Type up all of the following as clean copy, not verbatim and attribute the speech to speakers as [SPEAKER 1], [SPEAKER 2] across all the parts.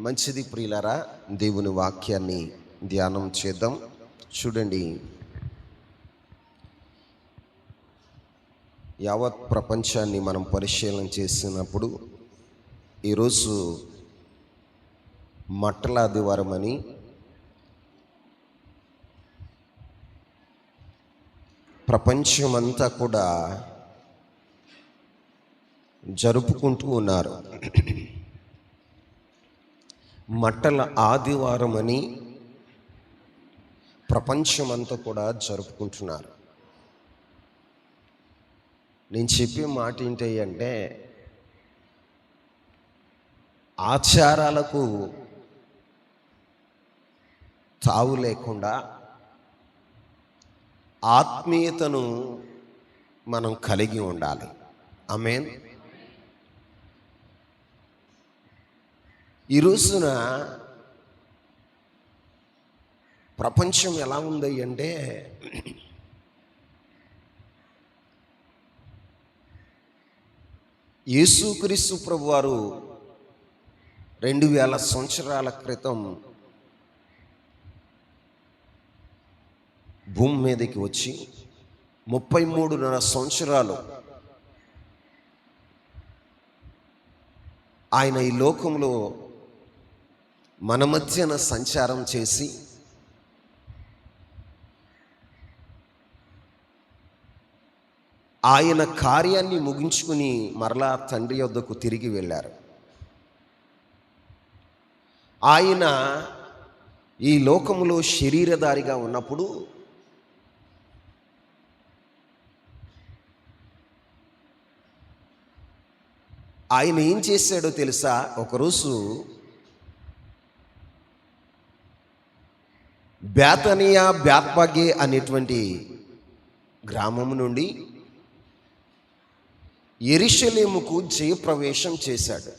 [SPEAKER 1] మంచిది ప్రియులారా, దేవుని వాక్యాన్ని ధ్యానం చేద్దాం. చూడండి, యావత్ ప్రపంచాన్ని మనం పరిశీలన చేసినప్పుడు ఈరోజు మట్టల ఆదివారం అని ప్రపంచమంతా కూడా జరుపుకుంటూ ఉన్నారు. మట్టల ఆదివారం అని ప్రపంచమంతా కూడా జరుపుకుంటున్నారు. నేను చెప్పే మాట ఏంటి అంటే, ఆచారాలకు తావు లేకుండా ఆత్మీయతను మనం కలిగి ఉండాలి. ఆమేన్. ఈ రోజున ప్రపంచం ఎలా ఉంది అంటే, యేసుక్రీస్తు ప్రభువారు 2000 సంవత్సరాల క్రితం భూమి మీదకి వచ్చి 33.5 సంవత్సరాలు ఆయన ఈ లోకంలో మన మధ్యన సంచారం చేసి ఆయన కార్యాన్ని ముగించుకుని మరలా తండ్రి వద్దకు తిరిగి వెళ్ళారు. ఆయన ఈ లోకములో శరీరధారిగా ఉన్నప్పుడు ఆయన ఏం చేశాడో తెలుసా? ఒకరోజు బేతనియా బేత్పగే అనేటువంటి గ్రామం నుండి యెరూషలేముకు జయప్రవేశం చేశాడు.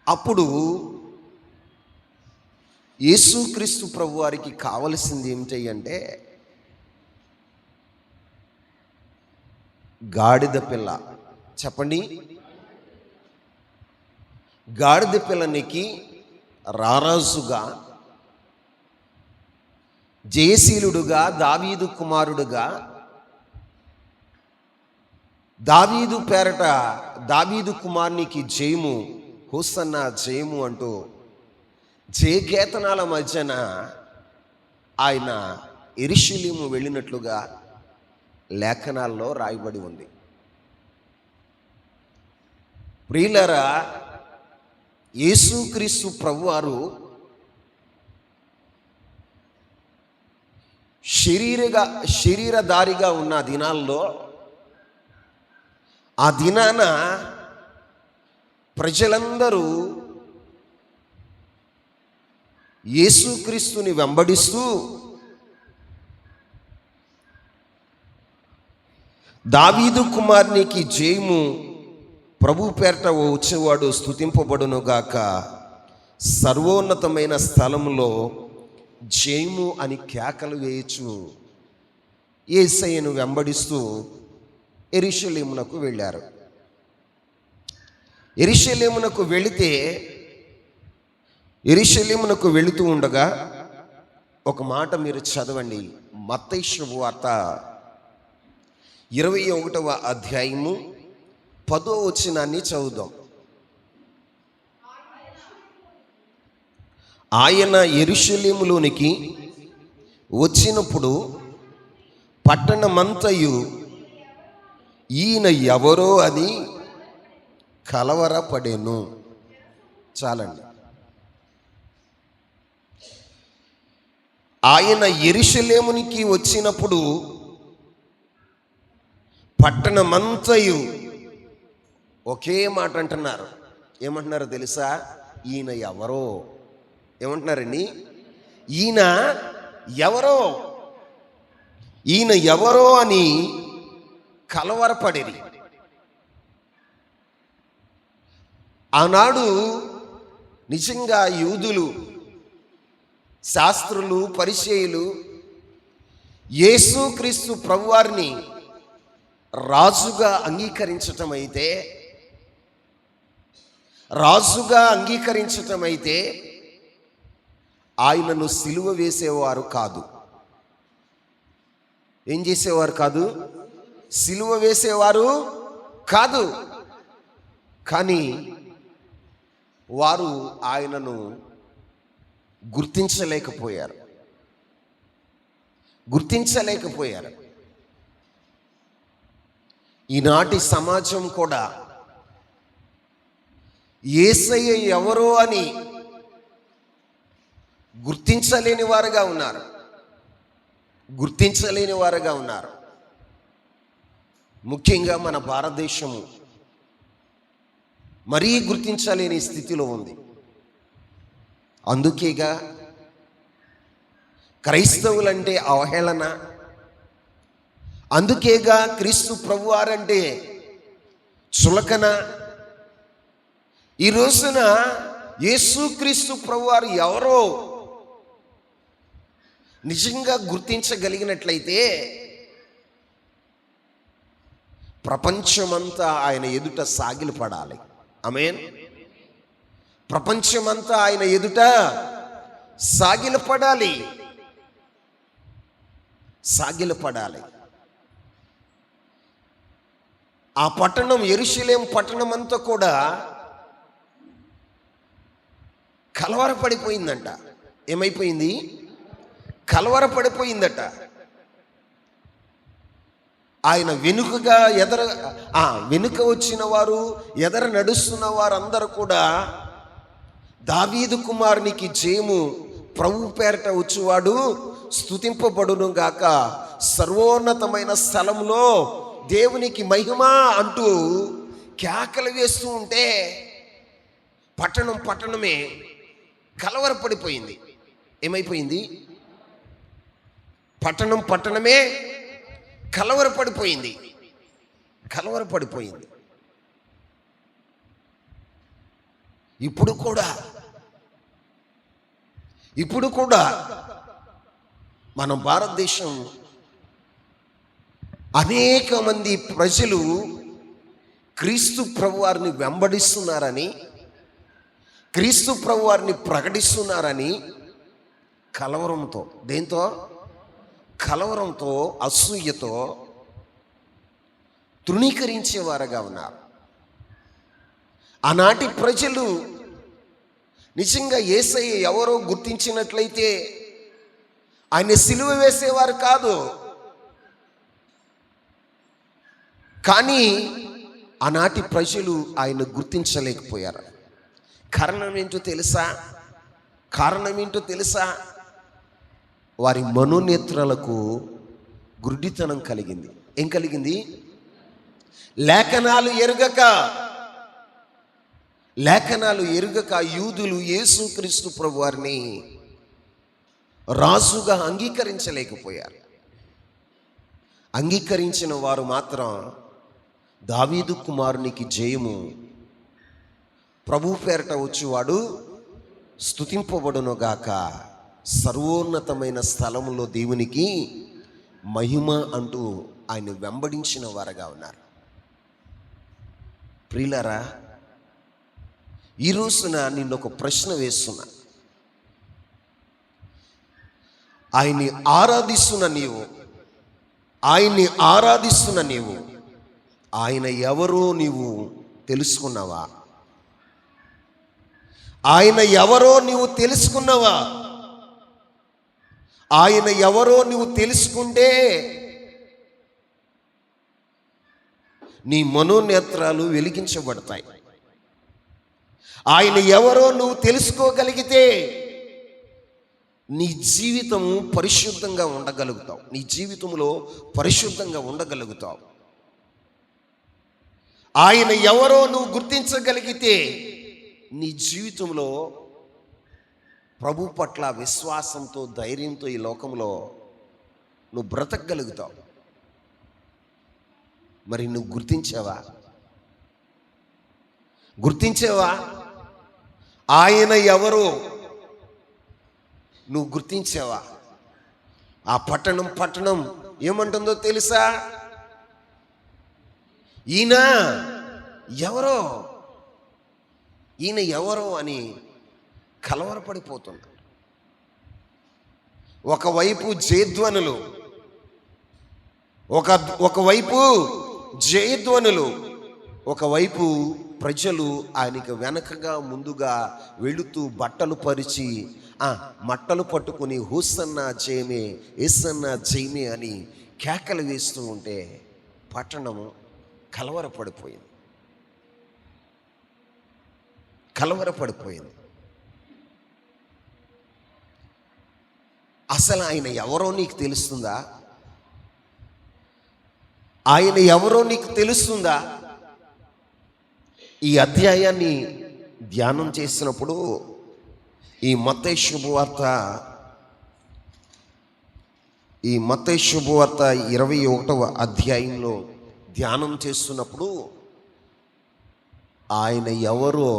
[SPEAKER 1] అప్పుడు యేసుక్రీస్తు ప్రభువారికి కావలసింది ఏమిటి అంటే, గాడిద పిల్ల. చెప్పండి. గాడిద పిల్లనికి రారాజుగా, జయశీలుడుగా, దావీదు కుమారుడుగా, దావీదు పేరట దావీదు కుమారునికి జయము, హోసన్నా జయము అంటూ జయకేతనాల మధ్యన ఆయన యెరూషలేము వెళ్ళినట్లుగా లేఖనాల్లో రాయబడి ఉంది. ప్రియులారా, యేసుక్రీస్తు ప్రభువారు శరీరధారిగా ఉన్న దినాల్లో, ఆ దినాన ప్రజలందరూ యేసుక్రీస్తుని వెంబడిస్తూ దావీదు కుమారునికి జయము, ప్రభు పేరట వచ్చేవాడు స్తుతింపబడునుగాక, సర్వోన్నతమైన స్థలంలో జయము అని కేకలు వేయచ్చు యేసయ్యను వెంబడిస్తూ యెరూషలేమునకు వెళ్ళారు. యెరూషలేమునకు వెళుతూ ఉండగా ఒక మాట మీరు చదవండి. మత్తయి శుభవార్త 21వ అధ్యాయము 10వ వచనాన్ని చదువుదాం. ఆయన యెరూషలేములోనికి వచ్చినప్పుడు పట్టణమంతయు ఈయన ఎవరో అని కలవరపడెను. చాలండి. ఆయన యెరూషలేమునికి వచ్చినప్పుడు పట్టణమంతయు ఒకే మాట అంటున్నారు. ఏమంటున్నారో తెలుసా? ఈయన ఎవరో. ఏమంటున్నారండి? ఈయన ఎవరో, ఈయన ఎవరో అని కలవరపడేది. ఆనాడు నిజంగా యూదులు, శాస్త్రులు, పరిసయ్యులు యేసుక్రీస్తు ప్రభువారిని రాజుగా అంగీకరించటం అయితే, రాజుగా అంగీకరించటం అయితే ఆయనను సిలువ వేసేవారు కాదు. ఏం చేసేవారు కాదు? సిలువ వేసేవారు కాదు. కానీ వారు ఆయనను గుర్తించలేకపోయారు. ఈనాటి సమాజం కూడా యేసయ్య ఎవరో అని గుర్తించలేని వారుగా ఉన్నారు. ముఖ్యంగా మన భారతదేశము మరీ గుర్తించలేని స్థితిలో ఉంది. అందుకేగా క్రైస్తవులంటే అవహేళన, అందుకేగా క్రీస్తు ప్రభువారంటే చులకన. ఈ రోజున యేసుక్రీస్తు ప్రభువారు ఎవరో నిజంగా గుర్తించగలిగినట్లయితే ప్రపంచమంతా ఆయన ఎదుట సాగిలపడాలి. ఆమేన్. ప్రపంచమంతా ఆయన ఎదుట సాగిలపడాలి. ఆ పట్టణం, యెరూషలేము పట్టణం అంతా కూడా కలవరపడిపోయిందంట. ఏమైపోయింది? కలవరపడిపోయిందట. ఆయన వెనుక వచ్చిన వారు, ఎదర నడుస్తున్న వారందరూ కూడా దావీదు కుమారునికి జయము, ప్రభు పేరట వచ్చువాడు స్తుతింపబడును గాక, సర్వోన్నతమైన స్థలంలో దేవునికి మహిమ అంటూ కేకలు వేస్తూ ఉంటే పట్టణమే కలవరపడిపోయింది. ఏమైపోయింది? పట్టణమే కలవరపడిపోయింది. ఇప్పుడు కూడా మన భారతదేశం అనేక మంది ప్రజలు క్రీస్తు ప్రభువారిని వెంబడిస్తున్నారని, క్రీస్తు ప్రభువారిని ప్రకటిస్తున్నారని కలవరంతో, దేంతో? కలవరంతో, అసూయతో తృణీకరించేవారుగా ఉన్నారు. ఆనాటి ప్రజలు నిజంగా యేసయ్య ఎవరో గుర్తించినట్లయితే ఆయన సిలువ వేసేవారు కాదు. కానీ ఆనాటి ప్రజలు ఆయన గుర్తించలేకపోయారు. కారణం ఏంటో తెలుసా? వారి మనోనేత్రాలకు గుడ్డితనం కలిగింది. ఏం కలిగింది? లేఖనాలు ఎరుగక యూదులు యేసుక్రీస్తు ప్రభువారిని రాజుగా అంగీకరించలేకపోయారు. అంగీకరించిన వారు మాత్రం దావీదు కుమారునికి జయము, ప్రభు పేరట వచ్చేవాడు స్తుతింపబడును గాక, సర్వోన్నతమైన స్థలములో దేవునికి మహిమ అంటూ ఆయన వెంబడించిన వారుగా ఉన్నారు. ప్రియులారా, ఈ రోజున నిన్ను ఒక ప్రశ్న వేస్తున్నా. ఆయన్ని ఆరాధిస్తున్న నీవు ఆయన ఎవరో నీవు తెలుసుకున్నావా? ఆయన ఎవరో నువ్వు తెలుసుకుంటే నీ మనోనేత్రాలు వెలిగించబడతాయి. ఆయన ఎవరో నువ్వు తెలుసుకోగలిగితే నీ జీవితము పరిశుద్ధంగా ఉండగలుగుతావు. నీ జీవితంలో పరిశుద్ధంగా ఉండగలుగుతావు. ఆయన ఎవరో నువ్వు గుర్తించగలిగితే నీ జీవితంలో ప్రభు పట్ల విశ్వాసంతో, ధైర్యంతో ఈ లోకంలో నువ్వు బ్రతకగలుగుతావు. మరి నువ్వు గుర్తించావా? ఆయన ఎవరో నువ్వు గుర్తించావా? ఆ పట్టణం ఏమంటుందో తెలుసా? ఈయన ఎవరో ఈయన ఎవరో అని కలవరపడిపోతున్నారు. ఒకవైపు జయధ్వనులు, ఒకవైపు జయధ్వనులు, ఒకవైపు ప్రజలు ఆయనకి వెనకగా ముందుగా వెళుతూ బట్టలు పరిచి మట్టలు పట్టుకుని హోసన్నా జయమే, యేసన్నా జయమే అని కేకలు వేస్తూ ఉంటే పట్టణము కలవరపడిపోయింది. అసలు ఆయన ఎవరో నీకు తెలుస్తుందా? ఆయన ఎవరో నీకు తెలుస్తుందా? ఈ అధ్యాయాన్ని ధ్యానం చేసినప్పుడు ఈ మత్తయి శుభవార్త 21వ అధ్యాయంలో ధ్యానం చేస్తున్నప్పుడు ఆయన ఎవరో,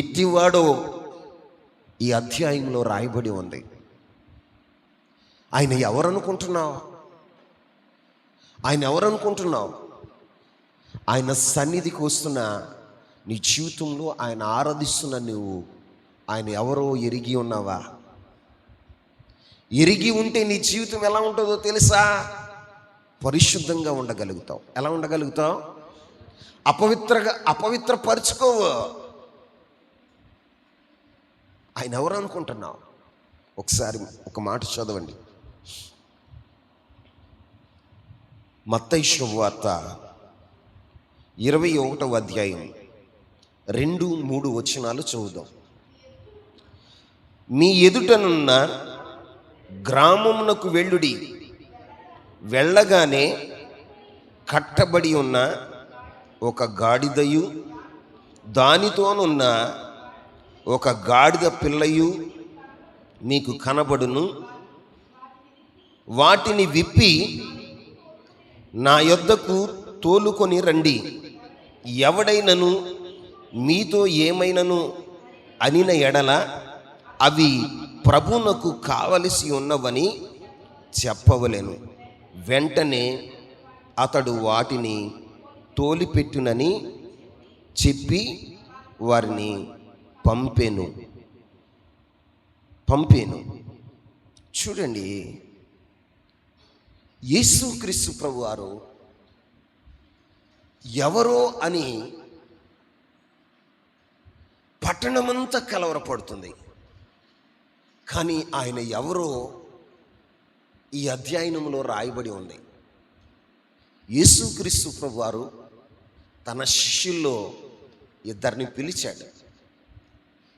[SPEAKER 1] ఎట్టివాడో ఈ అధ్యాయంలో రాయబడి ఉంది. ఆయన ఎవరనుకుంటున్నావు? ఆయన సన్నిధికి వస్తున్న నీ జీవితంలో ఆయన ఆరాధిస్తున్న నువ్వు ఆయన ఎవరో ఎరిగి ఉన్నావా? ఎరిగి ఉంటే నీ జీవితం ఎలా ఉంటుందో తెలుసా? పరిశుద్ధంగా ఉండగలుగుతావు. ఎలా ఉండగలుగుతావు? అపవిత్రపరుచుకోవు. ఆయన ఎవరు అనుకుంటున్నావు? ఒకసారి ఒక మాట చదవండి. మత్తయి శుభవార్త 21వ అధ్యాయం 2-3 వచనాలు చదువుదాం. మీ ఎదుటనున్న గ్రామమునకు వెళ్ళుడి, వెళ్ళగానే కట్టబడి ఉన్న ఒక గాడిదయు దానితోనున్న ఒక గాడిద పిల్లయు మీకు కనబడును. వాటిని విప్పి నా యొద్దకు తోలుకొని రండి. ఎవడైనను మీతో ఏమైనను అనిన ఎడల అవి ప్రభువునకు కావలసి ఉన్నవని చెప్పవలెను. వెంటనే అతడు వాటిని తోలిపెట్టునని చెప్పి వారిని పంపేను. చూడండి, యేసుక్రీస్తు ప్రభువారు ఎవరో అని పట్టణమంతా కలవరపడుతుంది. కానీ ఆయన ఎవరో ఈ అధ్యాయంలో రాయబడి ఉంది. యేసుక్రీస్తు ప్రభువారు తన శిష్యుల్లో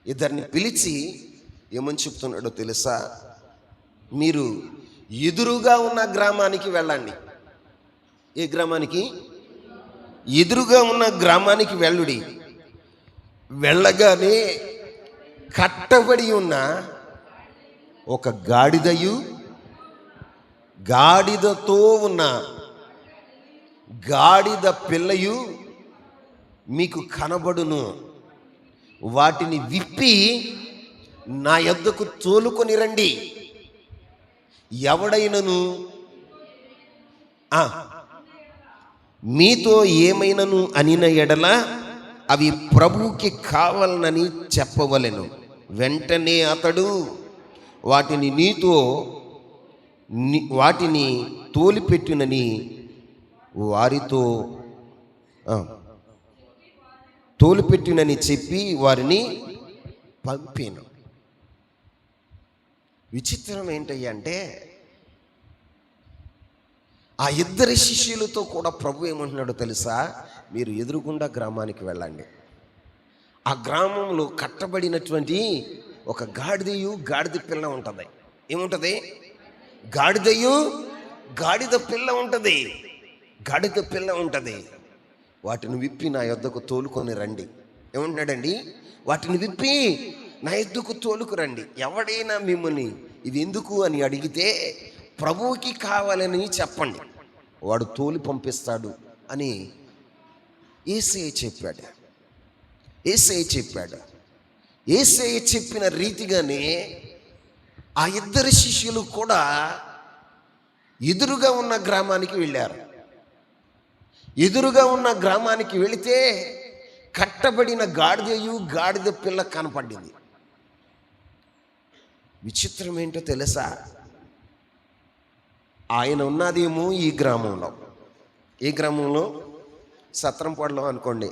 [SPEAKER 1] ఇద్దరిని పిలిచి ఏమని చెప్తున్నాడో తెలుసా? మీరు ఎదురుగా ఉన్న గ్రామానికి వెళ్ళండి. ఏ గ్రామానికి? ఎదురుగా ఉన్న గ్రామానికి వెళ్ళుడి. వెళ్ళగానే కట్టబడి ఉన్న ఒక గాడిదయు గాడిదతో ఉన్న గాడిద పిల్లయు మీకు కనబడును. వాటిని విప్పి నా యొద్దకు తోలుకొని రండి. ఎవడైనను మీతో ఏమైనను అనిన ఎడల అవి ప్రభువుకి కావాలనని చెప్పవలెను. వెంటనే అతడు వాటిని తోలిపెట్టునని వారితో తోలిపెట్టునని చెప్పి వారిని పంపాను. విచిత్రం ఏంటంటే ఆ ఇద్దరి శిష్యులతో కూడా ప్రభు ఏమంటున్నాడో తెలుసా? మీరు ఎదురుగుండా గ్రామానికి వెళ్ళండి. ఆ గ్రామంలో కట్టబడినటువంటి ఒక గాడిద పిల్ల ఉంటుంది. ఏముంటుంది? గాడిదయు గాడిద పిల్ల ఉంటుంది. వాటిని విప్పి నా యొద్దకు తోలుకొని రండి. ఏమంటున్నాడండి? వాటిని విప్పి నా యొద్దకు తోలుకురండి. ఎవడైనా మిమ్మల్ని ఇది ఎందుకు అని అడిగితే ప్రభువుకి కావాలని చెప్పండి, వాడు తోలి పంపిస్తాడు అని యేసయ్య చెప్పిన రీతిగానే ఆ ఇద్దరు శిష్యులు కూడా ఎదురుగా ఉన్న గ్రామానికి వెళ్ళారు. ఎదురుగా ఉన్న గ్రామానికి వెళితే కట్టబడిన గాడిదయు గాడిద పిల్ల కనపడింది. విచిత్రం ఏంటో తెలుసా? ఆయన ఉన్నదేమో ఈ గ్రామంలో. ఏ గ్రామంలో? సత్రంపాడులో అనుకోండి.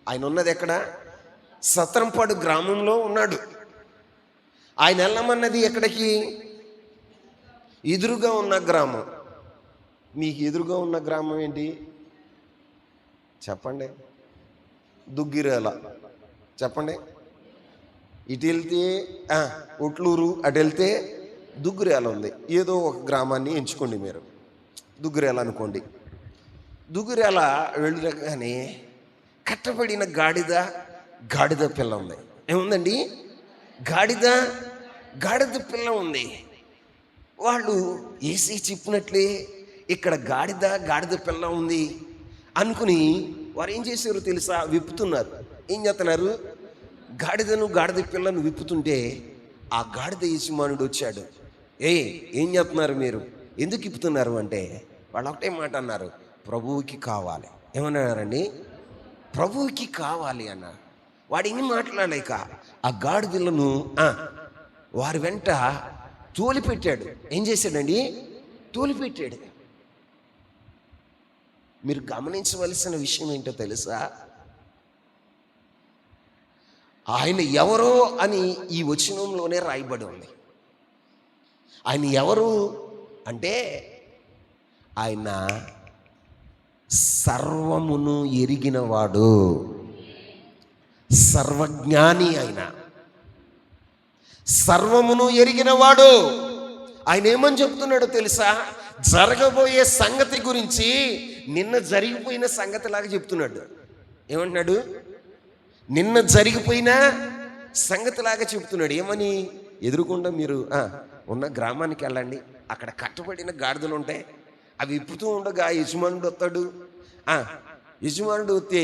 [SPEAKER 1] ఆయన ఉన్నది ఎక్కడ? సత్రంపాడు గ్రామంలో ఉన్నాడు. ఆయన వెళ్ళమన్నది ఎక్కడికి? ఎదురుగా ఉన్న గ్రామం. మీకు ఎదురుగా ఉన్న గ్రామం ఏంటి చెప్పండి? దుగ్గిరేల. చెప్పండి. ఇటు వెళ్తే ఒట్లూరు, అటు వెళ్తే దుగ్గిరేల ఉంది. ఏదో ఒక గ్రామాన్ని ఎంచుకోండి మీరు. దుగ్గిరేల అనుకోండి. దుగ్గిరేల వెళ్ళగానే కట్టబడిన గాడిద పిల్ల ఉంది. ఏముందండి? గాడిద పిల్ల ఉంది. వాళ్ళు ఏసీ చెప్పినట్లే ఇక్కడ గాడిద పిల్ల ఉంది అనుకుని వారు ఏం చేశారో తెలుసా? విప్పుతున్నారు. ఏం చేస్తున్నారు? గాడిద పిల్లను విప్పుతుంటే ఆ గాడిద యజమానుడు వచ్చాడు. ఏం చేస్తున్నారు మీరు? ఎందుకు విప్పుతున్నారు అంటే వాళ్ళు ఒకటే మాట అన్నారు, ప్రభువుకి కావాలి. ఏమన్నారండి? ప్రభువుకి కావాలి అన్నారు. వాడు ఏం మాట్లాడలేక ఆ గాడిదలను వారి వెంట తోలిపెట్టాడు. ఏం చేశాడండి? తోలిపెట్టాడు. మీరు గమనించవలసిన విషయం ఏంటో తెలుసా? ఆయన ఎవరో అని ఈ వచనంలోనే రాయబడి ఉంది. ఆయన ఎవరు అంటే ఆయన సర్వమును ఎరిగినవాడు, సర్వజ్ఞాని. ఆయన సర్వమును ఎరిగినవాడు. ఆయన ఏమని చెప్తున్నాడో తెలుసా? జరగబోయే సంగతి గురించి నిన్న జరిగిపోయిన సంగతిలాగా చెప్తున్నాడు. ఏమంటున్నాడు? నిన్న జరిగిపోయిన సంగతిలాగా చెప్తున్నాడు. ఏమని? ఎదురుకుండా మీరు ఉన్న గ్రామానికి వెళ్ళండి. అక్కడ కట్టబడిన గాడిదలు ఉంటాయి. అవి ఇప్పుతూ ఉండగా యజమానుడు వస్తాడు. యజమానుడు వస్తే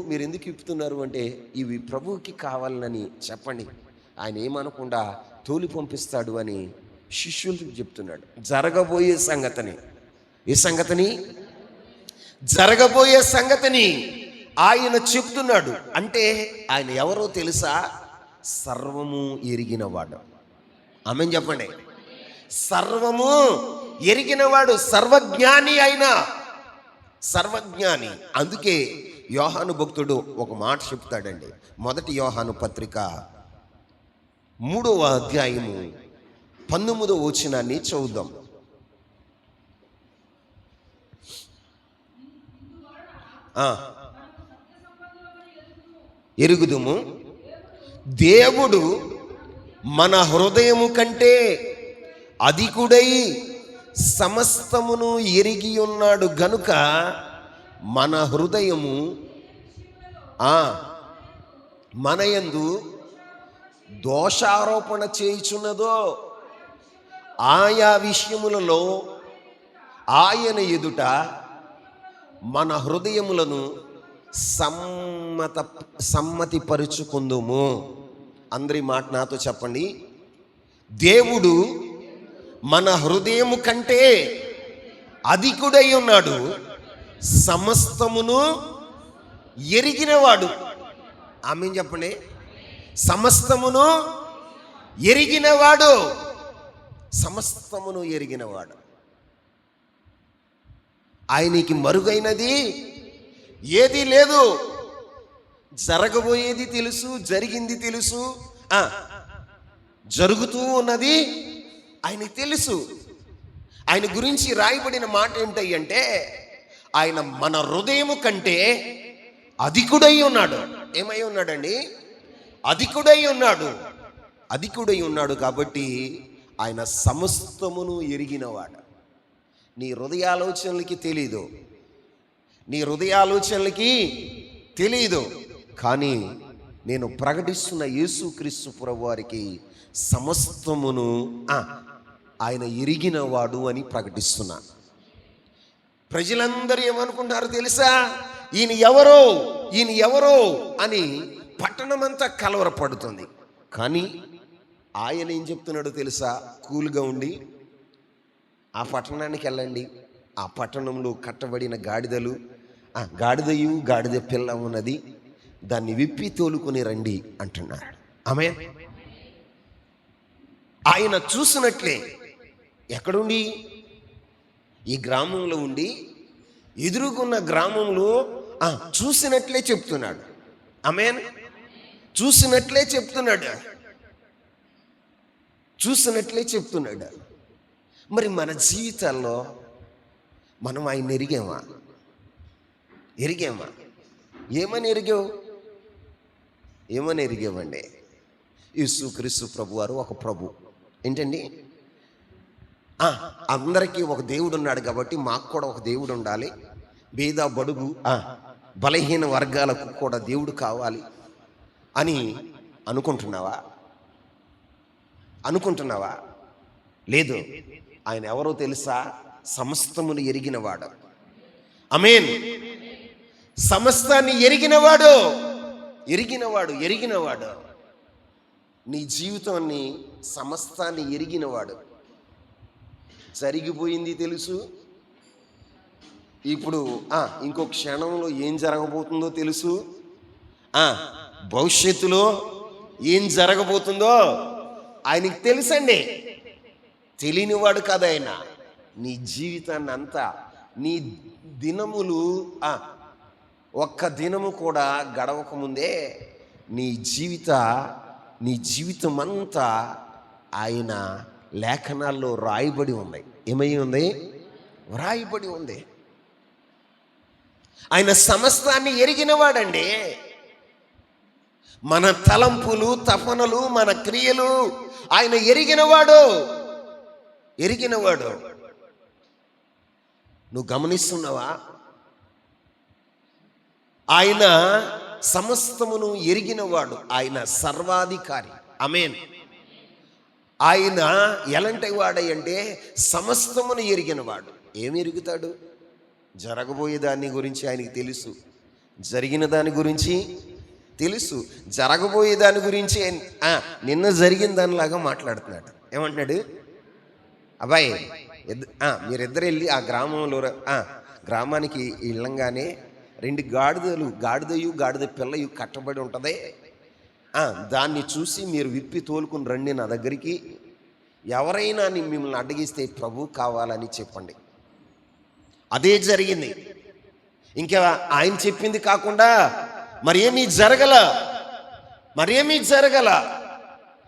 [SPEAKER 1] మీరు ఎందుకు ఇప్పుతున్నారు అంటే ఇవి ప్రభువుకి కావాలని చెప్పండి. ఆయన ఏమనకుండా తోలి పంపిస్తాడు అని శిష్యులకు చెప్తున్నాడు. జరగబోయే సంగతిని, ఏ సంగతిని? జరగబోయే సంగతిని ఆయన చెప్తున్నాడు. అంటే ఆయన ఎవరో తెలుసా? సర్వము ఎరిగినవాడు. ఆమేన్ చెప్పండి. సర్వము ఎరిగినవాడు, సర్వజ్ఞాని. అయినా సర్వజ్ఞాని. అందుకే యోహాను భక్తుడు ఒక మాట చెప్తాడండి. 1 యోహాను పత్రిక 3వ అధ్యాయము 19వ వచనాన్ని చదువుదాం. ఎరుగుదుము, దేవుడు మన హృదయము కంటే అధికుడై సమస్తమును ఎరిగి ఉన్నాడు గనుక మన హృదయము మన యందు దోషారోపణ చేయుచున్నదో ఆయా విషయములలో ఆయన ఎదుట మన హృదయములను సమ్మతిపరుచుకుందుము. అందరి మాట నాతో చెప్పండి. దేవుడు మన హృదయము కంటే అధికుడై ఉన్నాడు, సమస్తమును ఎరిగినవాడు. ఆమేన్ చెప్పండి. సమస్తమును ఎరిగినవాడు, సమస్తమును ఎరిగినవాడు. ఆయనకి మరుగైనది ఏది లేదు. జరగబోయేది తెలుసు, జరిగింది తెలుసు, జరుగుతూ ఉన్నది ఆయనకి తెలుసు. ఆయన గురించి రాయబడిన మాట ఏంటంటే ఆయన మన హృదయము కంటే అధికుడై ఉన్నాడు. ఏమై ఉన్నాడండి? అధికుడై ఉన్నాడు. అధికుడై ఉన్నాడు కాబట్టి ఆయన సమస్తమును ఎరిగినవాడు. నీ హృదయాలోచనలకి తెలీదు, నీ హృదయాలోచనలకి తెలీదు, కానీ నేను ప్రకటిస్తున్న యేసుక్రీస్తు ప్రభువారికి సమస్తమును ఆయన ఎరిగినవాడు అని ప్రకటిస్తున్నా. ప్రజలందరూ ఏమనుకుంటారో తెలుసా? ఈయన ఎవరో అని పట్టణమంతా కలవరపడుతుంది. కానీ ఆయన ఏం చెప్తున్నాడో తెలుసా? కూల్గా ఉండి ఆ పట్టణానికి వెళ్ళండి. ఆ పట్టణంలో కట్టబడిన గాడిదలు, గాడిదయు గాడిద పిల్ల ఉన్నది, దాన్ని విప్పి తోలుకొని రండి అంటున్నాడు. ఆమేన్. ఆయన చూసినట్లే ఎక్కడుండి, ఈ గ్రామంలో ఉండి ఎదురుగున్న గ్రామంలో చూసినట్లే చెప్తున్నాడు. ఆమేన్. చూసినట్లే చెప్తున్నాడు, చూసినట్లే చెప్తున్నాడు. మరి మన జీవితాల్లో మనం ఆయన ఎరిగామా? ఏమని ఎరిగావు? ఏమని ఎరిగామండి? యేసుక్రీస్తు ప్రభు వారు ఒక ప్రభు. ఏంటండి? అందరికీ ఒక దేవుడు ఉన్నాడు కాబట్టి మాకు కూడా ఒక దేవుడు ఉండాలి. బీద బడుగు బలహీన వర్గాలకు కూడా దేవుడు కావాలి అని అనుకుంటున్నావా? లేదు. ఆయన ఎవరో తెలుసా? సమస్తమును ఎరిగినవాడు. ఆమేన్. సమస్తాన్ని ఎరిగినవాడు. నీ జీవితాన్ని సమస్తాన్ని ఎరిగినవాడు. జరిగిపోయింది తెలుసు, ఇప్పుడు ఇంకో క్షణంలో ఏం జరగబోతుందో తెలుసు, భవిష్యత్తులో ఏం జరగబోతుందో ఆయనకి తెలుసండి. తెలియనివాడు కాదు ఆయన. నీ జీవితాన్ని అంతా, నీ దినములు ఒక్క దినము కూడా గడవక ముందే నీ జీవితం అంతా ఆయన లేఖనాల్లో రాయబడి ఉంది. ఏమై ఉంది? రాయబడి ఉంది. ఆయన సమస్తాన్ని ఎరిగినవాడండి. మన తలంపులు, తపనలు, మన క్రియలు ఆయన ఎరిగినవాడు. నువ్వు గమనిస్తున్నావా? ఆయన సమస్తమును ఎరిగినవాడు. ఆయన సర్వాధికారి. ఆమేన్. ఆయన ఎలాంటి వాడంటే సమస్తమును ఎరిగినవాడు. ఏమి ఎరుగుతాడు? జరగబోయే దాని గురించి ఆయనకి తెలుసు, జరిగిన దాని గురించి తెలుసు. జరగబోయే దాని గురించి నిన్న జరిగిన దానిలాగా మాట్లాడుతున్నాడు. ఏమంటున్నాడు? అబ్బాయి మీరిద్దరు వెళ్ళి ఆ గ్రామంలో గ్రామానికి వెళ్ళంగానే 2 గాడిదలు, గాడిదయు గాడిద పిల్లయు కట్టబడి ఉంటుంది. దాన్ని చూసి మీరు విప్పి తోలుకుని రండి నా దగ్గరికి. ఎవరైనా మిమ్మల్ని అడ్డగిస్తే ప్రభు కావాలని చెప్పండి. అదే జరిగింది. ఇంకా ఆయన చెప్పింది కాకుండా మరేమీ జరగల.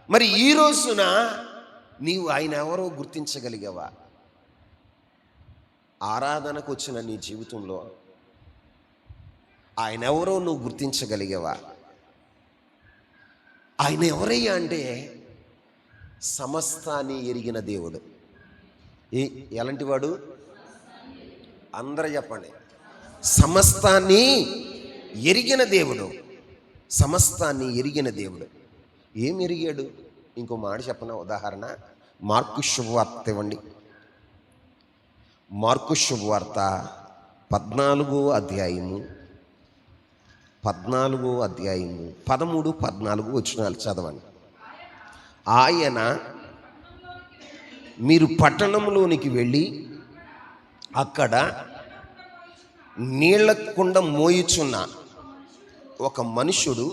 [SPEAKER 1] మరి ఈ రోజున నీవు ఆయన ఎవరో గుర్తించగలిగావా? ఆరాధనకు వచ్చిన నీ జీవితంలో ఆయన ఎవరో నువ్వు గుర్తించగలిగావా? ఆయన ఎవరయ్యా అంటే సమస్తాన్ని ఎరిగిన దేవుడు. ఎలాంటి వాడు? అందరూ చెప్పండి. సమస్తాన్ని ఎరిగిన దేవుడు. ఏం ఎరిగాడు? ఇంకో మాట చెప్పన ఉదాహరణ. మార్కు శుభవార్త ఇవ్వండి. మార్కు శుభవార్త 14వ అధ్యాయము 13, 14 వచనాలు చదవండి. ఆయన మీరు పట్టణంలోనికి వెళ్ళి అక్కడ నీళ్ల కుండ మోయుచున్న ఒక మనుషుడు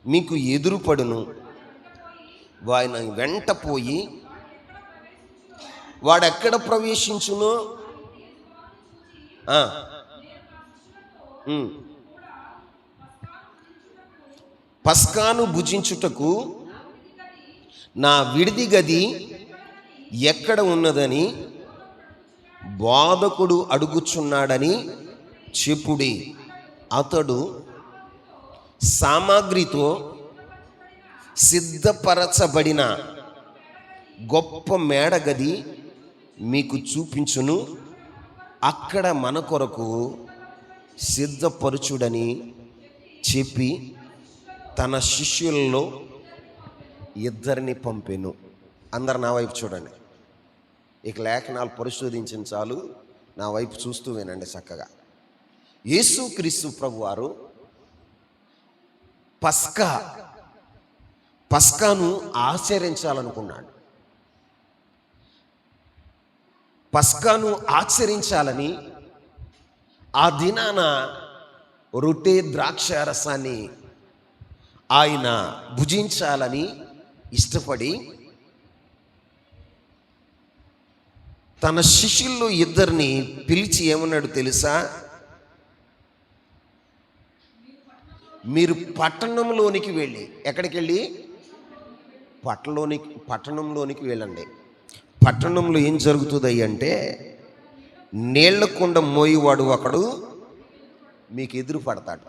[SPEAKER 1] మీకు ఎదురుపడును. ఆయన వెంట పోయి వాడెక్కడ ప్రవేశించునో పస్కాను భుజించుటకు నా విడిది గది ఎక్కడ ఉన్నదని బోధకుడు అడుగుచున్నాడని చెప్పుడి. అతడు సామాగ్రితో సిద్ధపరచబడిన గొప్ప మేడగది మీకు చూపించును. అక్కడ మన కొరకు సిద్ధపరచుడని చెప్పి తన శిష్యులలో 2 పంపెను. అందరు నా వైపు చూడండి. ఇక లేఖనాలు పరిశోధించిన చాలు, నా వైపు చూస్తూ వినండి చక్కగా. యేసుక్రీస్తు ప్రభువారు పస్కాను ఆచరించాలనుకున్నాడు. పస్కాను ఆచరించాలని ఆ దినాన రొట్టె ద్రాక్ష రసాన్ని ఆయన భుజించాలని ఇష్టపడి తన శిష్యుల్లో ఇద్దరిని పిలిచి ఏమన్నాడు తెలుసా? మీరు పట్టణంలోనికి వెళ్ళి, ఎక్కడికి వెళ్ళి? పట్టణంలోనికి వెళ్ళండి. పట్టణంలో ఏం జరుగుతుంది అంటే, నీళ్ల కుండ మోయేవాడు ఒకడు మీకు ఎదురు పడతాడు.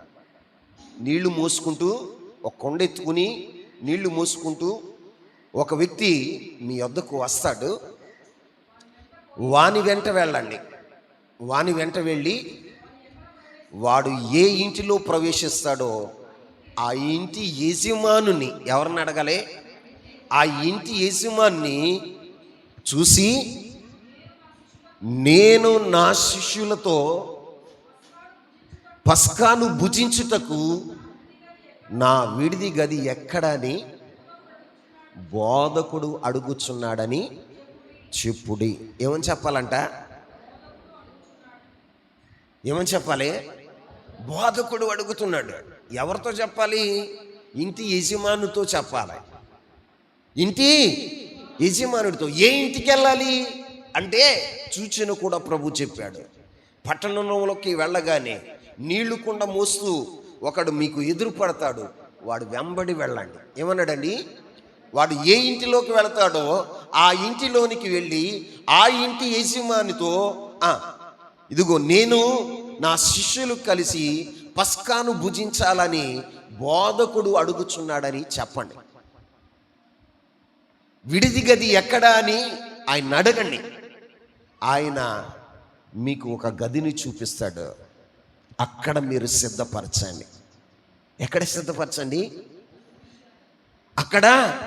[SPEAKER 1] నీళ్లు మోసుకుంటూ, ఒక కొండ ఎత్తుకుని నీళ్లు మోసుకుంటూ ఒక వ్యక్తి మీ వద్దకు వస్తాడు. వాని వెంట వెళ్ళండి. వాని వెంట వెళ్ళి వాడు ఏ ఇంటిలో ప్రవేశిస్తాడో ఆ ఇంటి యజమానుని ఎవరిని అడగాలి? ఆ ఇంటి యజమాని చూసి, నేను నా శిష్యులతో పస్కాను భుజించుటకు నా విడిది గది ఎక్కడని బోధకుడు అడుగుచున్నాడని చెప్పుడి. ఏమని చెప్పాలంట? ఏమని చెప్పాలి? బోధకుడు అడుగుతున్నాడు. ఎవరితో చెప్పాలి? ఇంటి యజమానుతో చెప్పాలి. ఇంటి యజమానుడితో. ఏ ఇంటికి వెళ్ళాలి అంటే సూచన కూడా ప్రభు చెప్పాడు. పట్టణంలోకి వెళ్ళగానే నీళ్లు కుండ మోస్తూ ఒకడు మీకు ఎదురు పడతాడు, వాడు వెంబడి వెళ్ళండి. ఏమన్నాడండి? వాడు ఏ ఇంటిలోకి వెళతాడో ఆ ఇంటిలోనికి వెళ్ళి ఆ ఇంటి యజమానితో, ఇదిగో నేను నా శిష్యులు కలిసి పస్కాను భుజించాలని బోధకుడు అడుగుచున్నాడని చెప్పండి. విడిది గది ఎక్కడా అని ఆయన అడగండి. ఆయన మీకు ఒక గదిని చూపిస్తాడు. అక్కడ మీరు సిద్ధపరచండి. ఎక్కడ సిద్ధపరచండి? అక్కడ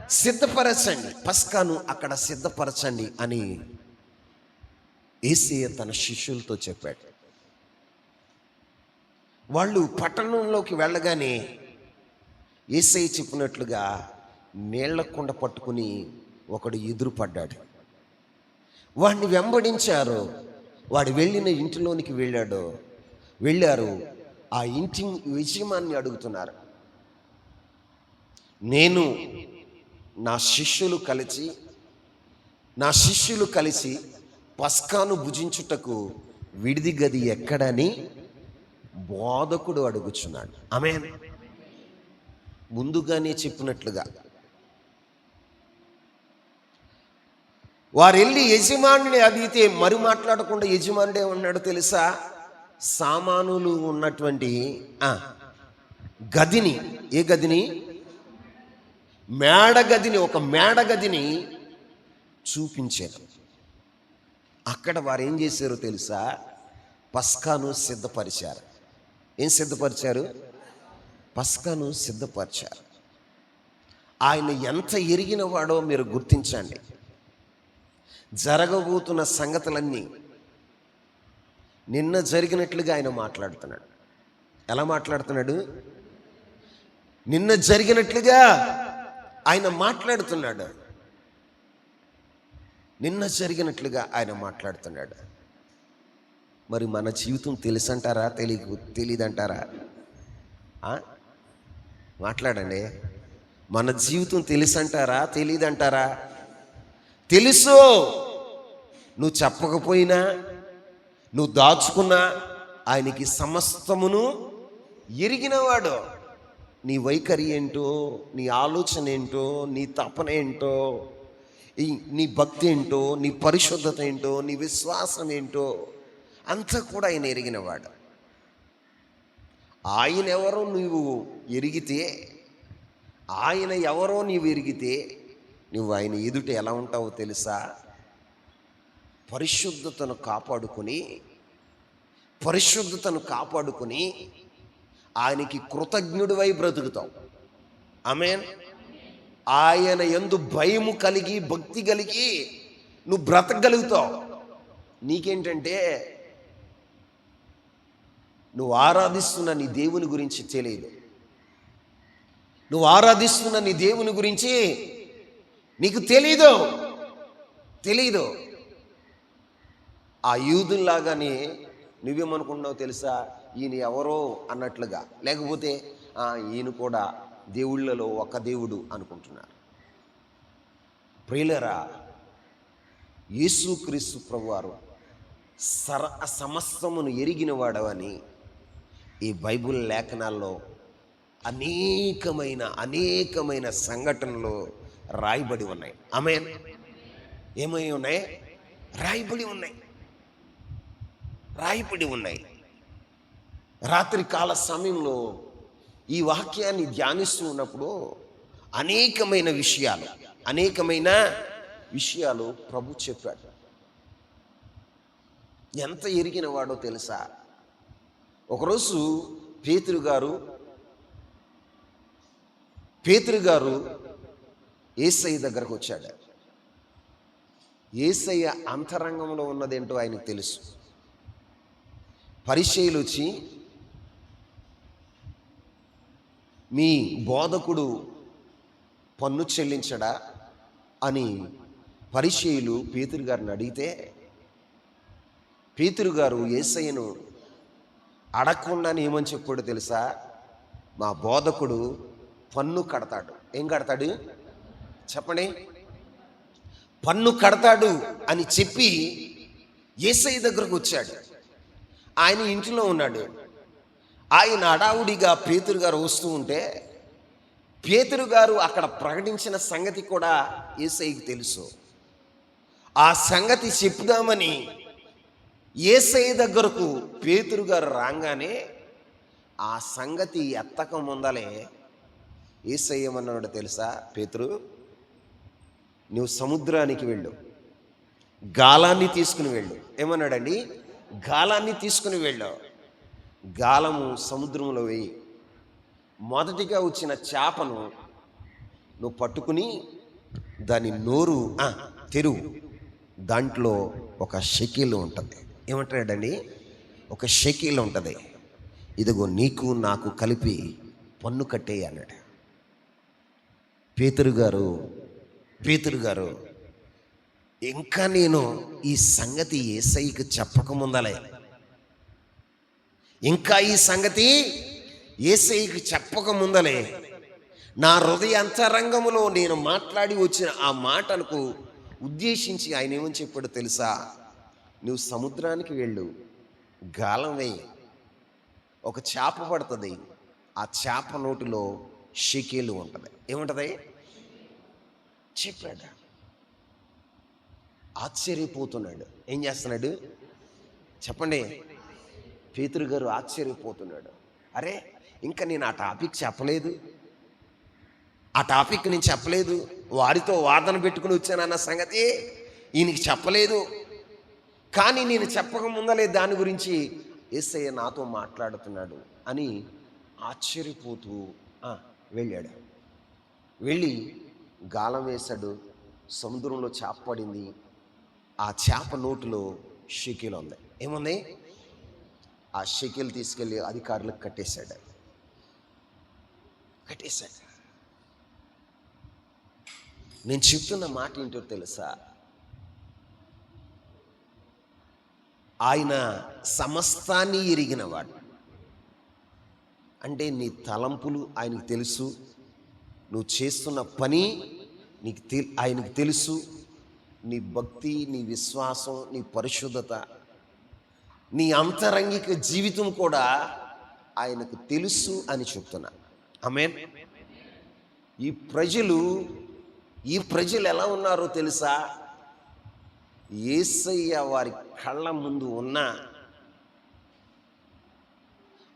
[SPEAKER 1] సిద్ధపరచండి. పస్కాను అక్కడ సిద్ధపరచండి అని యేసయ్య తన శిష్యులతో చెప్పాడు. వాళ్ళు పట్టణంలోకి వెళ్ళగానే యేసయ్య చెప్పినట్లుగా నీళ్ల కుండ పట్టుకుని ఒకడు ఎదురుపడ్డాడు. వాడిని వెంబడించారు. వాడు వెళ్ళిన ఇంటిలోనికి వెళ్ళారు. ఆ ఇంటి యజమాని అడుగుతున్నారు, నేను నా శిష్యులు కలిసి పస్కాను భుజించుటకు విడిది గది ఎక్కడని బోధకుడు అడుగుచున్నాడు. ఆమేన్. ముందుగానే చెప్పినట్లుగా వారు వెళ్ళి యజమానుని అడిగితే మరి మాట్లాడకుండా యజమానుడు ఏమన్నాడు తెలుసా? సామానులు ఉన్నటువంటి గదిని, ఏ గదిని? ఒక మేడ గదిని చూపించారు. అక్కడ వారు ఏం చేశారో తెలుసా? పస్కాను సిద్ధపరిచారు. ఏం సిద్ధపరిచారు? పస్కాను సిద్ధపరిచారు. ఆయన ఎంత ఎరిగిన వాడో మీరు గుర్తించండి. జరగబోతున్న సంగతులన్నీ నిన్న జరిగినట్లుగా ఆయన మాట్లాడుతున్నాడు. ఎలా మాట్లాడుతున్నాడు? నిన్న జరిగినట్లుగా ఆయన మాట్లాడుతున్నాడు. మరి మన జీవితం తెలుసంటారా? తెలీదంటారా? మాట్లాడండి. మన జీవితం తెలుసంటారా? తెలీదంటారా? తెలుసు. నువ్వు చెప్పకపోయినా, నువ్వు దాచుకున్నా ఆయనకి సమస్తమును ఎరిగినవాడు. నీ వైఖరి ఏంటో, నీ ఆలోచన ఏంటో, నీ తపన ఏంటో, నీ భక్తి ఏంటో, నీ పరిశుద్ధత ఏంటో, నీ విశ్వాసం ఏంటో అంతా కూడా ఆయన ఎరిగినవాడు. ఆయన ఎవరో నీవు ఎరిగితే నువ్వు ఆయన ఎదుట ఎలా ఉంటావో తెలుసా? పరిశుద్ధతను కాపాడుకుని ఆయనకి కృతజ్ఞుడివై బ్రతుకుతావు. ఆమేన్. ఆయన యందు భయము కలిగి, భక్తి కలిగి నువ్వు బ్రతకగలుగుతావు. నీకేంటంటే నువ్వు ఆరాధిస్తున్న నీ దేవుని గురించి తెలియదు. నీకు తెలీదు. ఆ యూదుల్లాగానే నువ్వేమనుకుంటున్నావు తెలుసా? ఈయన ఎవరో అన్నట్లుగా, లేకపోతే ఈయన కూడా దేవుళ్ళలో ఒక దేవుడు అనుకుంటున్నారు. ప్రియులరా, యేసుక్రీస్తు ప్రభువారు సమస్తమును ఎరిగిన వాడవని ఈ బైబిల్ లేఖనాల్లో అనేకమైన సంఘటనలు రాయబడి ఉన్నాయి. ఆమేన్. ఏమై ఉన్నాయి? రాయబడి ఉన్నాయి. రాత్రి కాల సమయంలో ఈ వాక్యాన్ని ధ్యానిస్తూ ఉన్నప్పుడు అనేకమైన విషయాలు ప్రభు చెప్పాడు. ఎంత ఎరిగిన వాడో తెలుసా? ఒకరోజు పేతురు గారు యేసయ్య దగ్గరకు వచ్చాడు. యేసయ్య అంతరంగంలో ఉన్నదేంటో ఆయనకు తెలుసు. పరిసయ్యులు వచ్చి, మీ బోధకుడు పన్ను చెల్లించడా అని పరిసయ్యులు పేతురు గారిని అడిగితే, పేతురు గారు యేసయ్యను అడగకుండానే ఏమని చెప్పాడు తెలుసా? మా బోధకుడు పన్ను కడతాడు. ఏం కడతాడు చెప్పండి? పన్ను కడతాడు అని చెప్పి యేసయ్య దగ్గరకు వచ్చాడు. ఆయన ఇంట్లో ఉన్నాడు. ఆయన హడావుడిగా పేతురు గారు వస్తూ ఉంటే, పేతురు గారు అక్కడ ప్రకటించిన సంగతి కూడా యేసయ్యకి తెలుసు. ఆ సంగతి చెప్దామని యేసయ్య దగ్గరకు పేతురు గారు రాగానే ఆ సంగతి ఎత్తక ముందలే యేసయ్య ఏమన్నాడు తెలుసా? పేతురు, నువ్వు సముద్రానికి వెళ్ళు, గాలాన్ని తీసుకుని వెళ్ళు. ఏమన్నాడండి? గాలాన్ని తీసుకుని వెళ్ళు, గాలము సముద్రంలో వేయి, మొదటిగా వచ్చిన చేపను నువ్వు పట్టుకుని దాని నోరు తెరువు, దాంట్లో ఒక షెకీలు ఉంటుంది. ఏమంటాడండి? ఒక షెకీలు ఉంటుంది. ఇదిగో నీకు నాకు కలిపి పన్ను కట్టేయి అన్నాడు. పేతురు గారు ఇంకా నేను ఈ సంగతి యేసయ్యకి చెప్పకముందలే, నా హృదయ అంతరంగములో నేను మాట్లాడి వచ్చిన ఆ మాటలకు ఉద్దేశించి ఆయన ఏమని చెప్పాడు తెలుసా? నువ్వు సముద్రానికి వెళ్ళు, గాలం వేయి, ఒక చేప పడుతుంది, ఆ చేప నోటిలో షెకేలు ఉంటుంది. ఏముంటుంది చెప్పాడు. ఆశ్చర్యపోతున్నాడు. ఏం చేస్తున్నాడు చెప్పండి? పేతురు గారు ఆశ్చర్యపోతున్నాడు. అరే, ఇంకా నేను ఆ టాపిక్ చెప్పలేదు, వారితో వాదన పెట్టుకుని వచ్చానన్న సంగతి ఈయనకి చెప్పలేదు. కానీ నేను చెప్పక ముందలే దాని గురించి యేసయ్య నాతో మాట్లాడుతున్నాడు అని ఆశ్చర్యపోతూ వెళ్ళాడు. వెళ్ళి గాలం వేశాడు. సముద్రంలో చేప పడింది. ఆ చేప నోటిలో షెకీలు ఉంది. ఏముంది? ఆ షెకీలు తీసుకెళ్ళి అధికారులకు కట్టేశాడు. నేను చెప్తున్న మాట ఏంటో తెలుసా? ఆయన సమస్తాన్ని ఎరిగినవాడు. అంటే నీ తలంపులు ఆయనకు తెలుసు, నువ్వు చేస్తున్న పని ఆయనకు తెలుసు, నీ భక్తి, నీ విశ్వాసం, నీ పరిశుద్ధత, నీ అంతరంగిక జీవితం కూడా ఆయనకు తెలుసు అని చెప్తున్నా. ఆమేన్. ఈ ప్రజలు ఎలా ఉన్నారో తెలుసా? యేసయ్య వారి కళ్ళ ముందు ఉన్న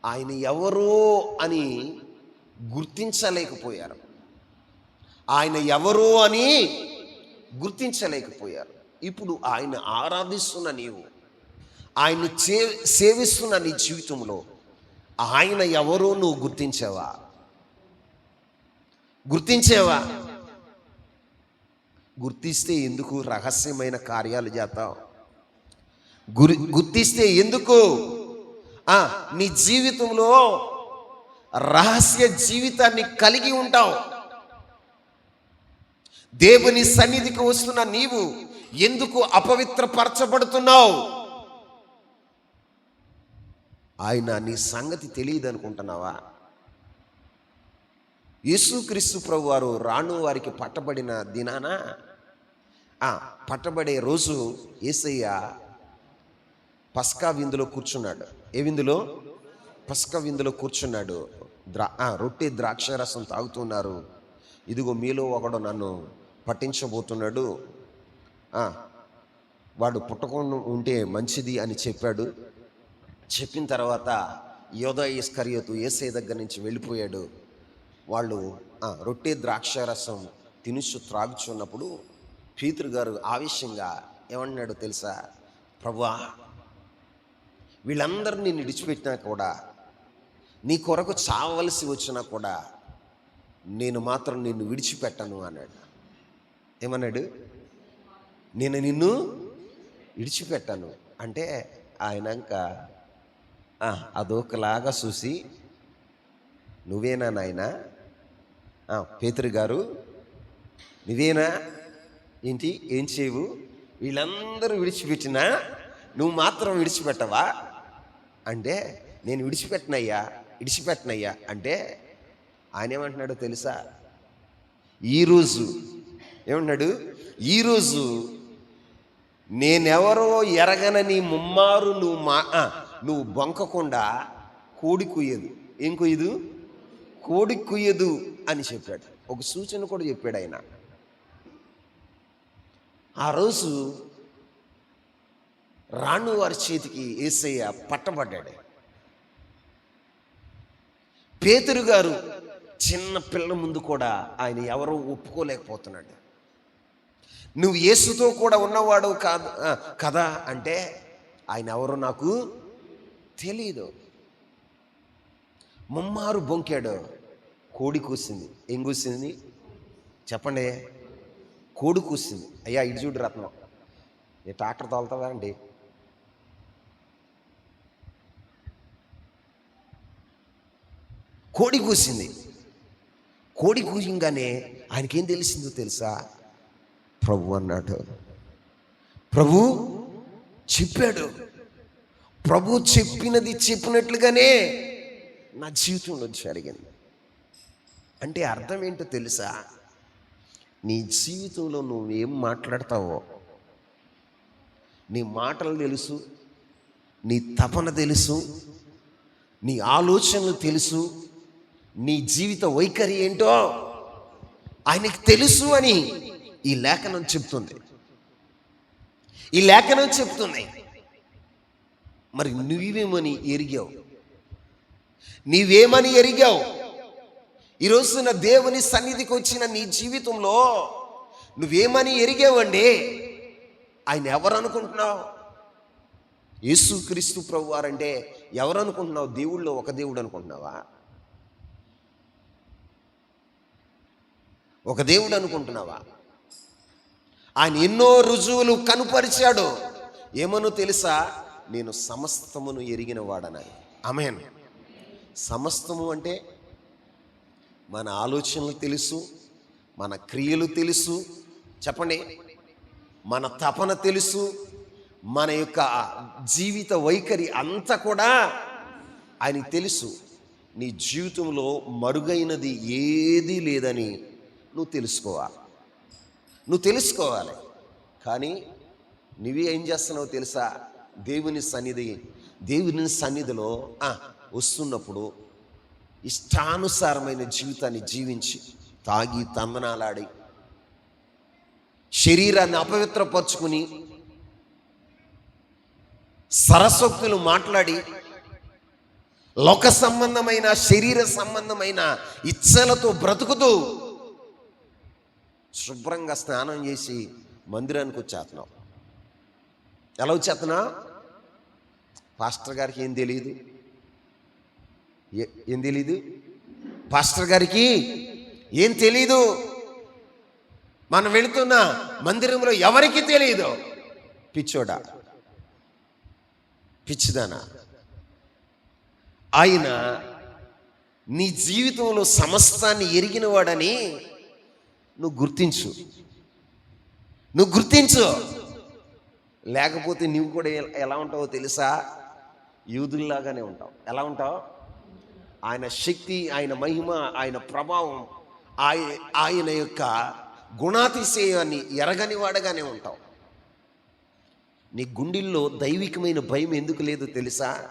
[SPEAKER 1] ఆయన ఎవరో అని గుర్తించలేకపోయారు. ఇప్పుడు ఆయన ఆరాధిస్తున్న నీవు, ఆయన సేవిస్తున్న నీ జీవితంలో ఆయన ఎవరో నువ్వు గుర్తించావా? గుర్తిస్తే ఎందుకు రహస్యమైన కార్యాలు చేస్తావు? గుర్తిస్తే ఎందుకు నీ జీవితంలో రహస్య జీవితాన్ని కలిగి ఉంటావు? దేవుని సన్నిధికి వస్తున్న నీవు ఎందుకు అపవిత్రపరచబడుతున్నావు? ఆయన నీ సంగతి తెలియదు అనుకుంటున్నావా? యేసుక్రీస్తు ప్రభు వారు రాను వారికి పట్టబడిన దినాన పట్టబడే రోజు యేసయ్య పస్కా విందులో కూర్చున్నాడు. ఏ విందులో? పస్కా విందులో కూర్చున్నాడు. రొట్టె ద్రాక్షారసం తాగుతున్నారు. ఇదిగో మీలో ఒకడు నన్ను పట్టించబోతున్నాడు, వాడు పుట్టకుండా ఉంటే మంచిది అని చెప్పాడు. చెప్పిన తర్వాత యోధా ఇస్కరియోతు యేసయ్య దగ్గర నుంచి వెళ్ళిపోయాడు. వాళ్ళు రొట్టె ద్రాక్షారసం తినుసు త్రాగుచున్నప్పుడు పేతురు గారు ఆవేశంగా ఏమన్నాడో తెలుసా? ప్రభువా, వీళ్ళందరూ నిన్ను విడిచిపెట్టినా కూడా, నీ కొరకు చావలసి వచ్చినా కూడా నేను మాత్రం నిన్ను విడిచిపెట్టను అన్నాడు. ఏమన్నాడు? నేను నిన్ను విడిచిపెట్టాను అంటే ఆయనంక అదొకలాగా చూసి, నువ్వేనా నాయనా? పేతురు గారు నువ్వేనా? ఏంటి, ఏం చేయవు? వీళ్ళందరూ విడిచిపెట్టినా నువ్వు మాత్రం విడిచిపెట్టవా అంటే, నేను విడిచిపెట్టనయ్యా అంటే ఆయన ఏమంటున్నాడో తెలుసా? ఈరోజు ఏమంటున్నాడు? ఈరోజు నేనెవరో ఎరగనని ముమ్మారు నువ్వు బొంకకుండా కోడి కుయ్యదు. ఏం కుయ్యదు? కోడి కుయ్యదు అని చెప్పాడు. ఒక సూచన కూడా చెప్పాడు ఆయన. ఆ రోజు రాను వారి చేతికి యేసయ్య పట్టబడ్డాడు. పేతురు గారు చిన్న పిల్లల ముందు కూడా ఆయన ఎవరో ఒప్పుకోలేకపోతున్నాడు. నువ్వు యేసుతో కూడా ఉన్నవాడు కాదు కదా అంటే, ఆయన ఎవరో నాకు తెలీదు. ముమ్మారు బొంకాడు. కోడి కూసింది. ఏం కూసింది చెప్పండి? కోడి కూసింది. అయ్యా ఇటు చూడు రత్నం, ఏ ట్రాక్టర్ తోలుతావా అండి? కోడి కూసింది. కోడి కూయంగానే ఆయనకేం తెలిసిందో తెలుసా? ప్రభు అన్నాడు. ప్రభు చెప్పాడు. ప్రభు చెప్పినది చెప్పినట్లుగానే నా జీవితంలో జరిగింది. అంటే అర్థం ఏంటో తెలుసా? నీ జీవితంలో నువ్వేం మాట్లాడతావో, నీ మాటలు తెలుసు, నీ తపన తెలుసు, నీ ఆలోచనలు తెలుసు, నీ జీవిత వైఖరి ఏంటో ఆయనకి తెలుసు అని ఈ లేఖనం చెప్తుంది. ఈ లేఖనం చెప్తుంది. మరి నువ్వేమని ఎరిగావు? నీవేమని ఎరిగావు? ఈరోజున దేవుని సన్నిధికి వచ్చిన నీ జీవితంలో నువ్వేమని ఎరిగావండి? ఆయన ఎవరు అనుకుంటున్నావు? యేసుక్రీస్తు ప్రభు వారంటే ఎవరు అనుకుంటున్నావు? దేవుళ్ళో ఒక దేవుడు అనుకుంటున్నావా? ఒక దేవుడు అనుకుంటున్నావా? ఆయన ఎన్నో రుజువులు కనుపరిచాడు. ఏమనో తెలుసా? నేను సమస్తమును ఎరిగిన వాడనని. ఆమేన్. సమస్తము అంటే మన ఆలోచనలు తెలుసు, మన క్రియలు తెలుసు, చెప్పండి, మన తపన తెలుసు, మన యొక్క జీవిత వైఖరి అంతా కూడా ఆయనకి తెలుసు. నీ జీవితంలో మరుగైనది ఏదీ లేదని నువ్వు తెలుసుకోవాలి. కానీ నువ్వే ఏం చేస్తున్నావు తెలుసా? దేవుని సన్నిధిలో వస్తున్నప్పుడు ఇష్టానుసారమైన జీవితాన్ని జీవించి, తాగి తందనాలాడి, శరీరాన్ని అపవిత్రపరుచుకుని, సరసోక్తులు మాట్లాడి, లోక సంబంధమైన శరీర సంబంధమైన ఇచ్చలతో బ్రతుకుతూ శుభ్రంగా స్నానం చేసి మందిరానికి వచ్చేస్తున్నావు. ఎలా వచ్చేస్తున్నా? పాస్టర్ గారికి ఏం తెలియదు. పాస్టర్ గారికి ఏం తెలీదు. మనం వెళుతున్న మందిరంలో ఎవరికి తెలియదు. పిచ్చోడా, పిచ్చిదానా, ఆయన నీ జీవితంలో సమస్తాన్ని ఎరిగిన వాడని నువ్వు గుర్తించు. లేకపోతే నువ్వు కూడా ఎలా ఉంటావో తెలుసా? యూదుల్లాగానే ఉంటావు. ఎలా ఉంటావు? ఆయన శక్తి, ఆయన మహిమ, ఆయన ప్రభావం, ఆయన యొక్క గుణాతిశయాన్ని ఎరగని వాడగానే ఉంటావు. నీ గుండెల్లో దైవికమైన భయం ఎందుకు లేదు తెలుసా?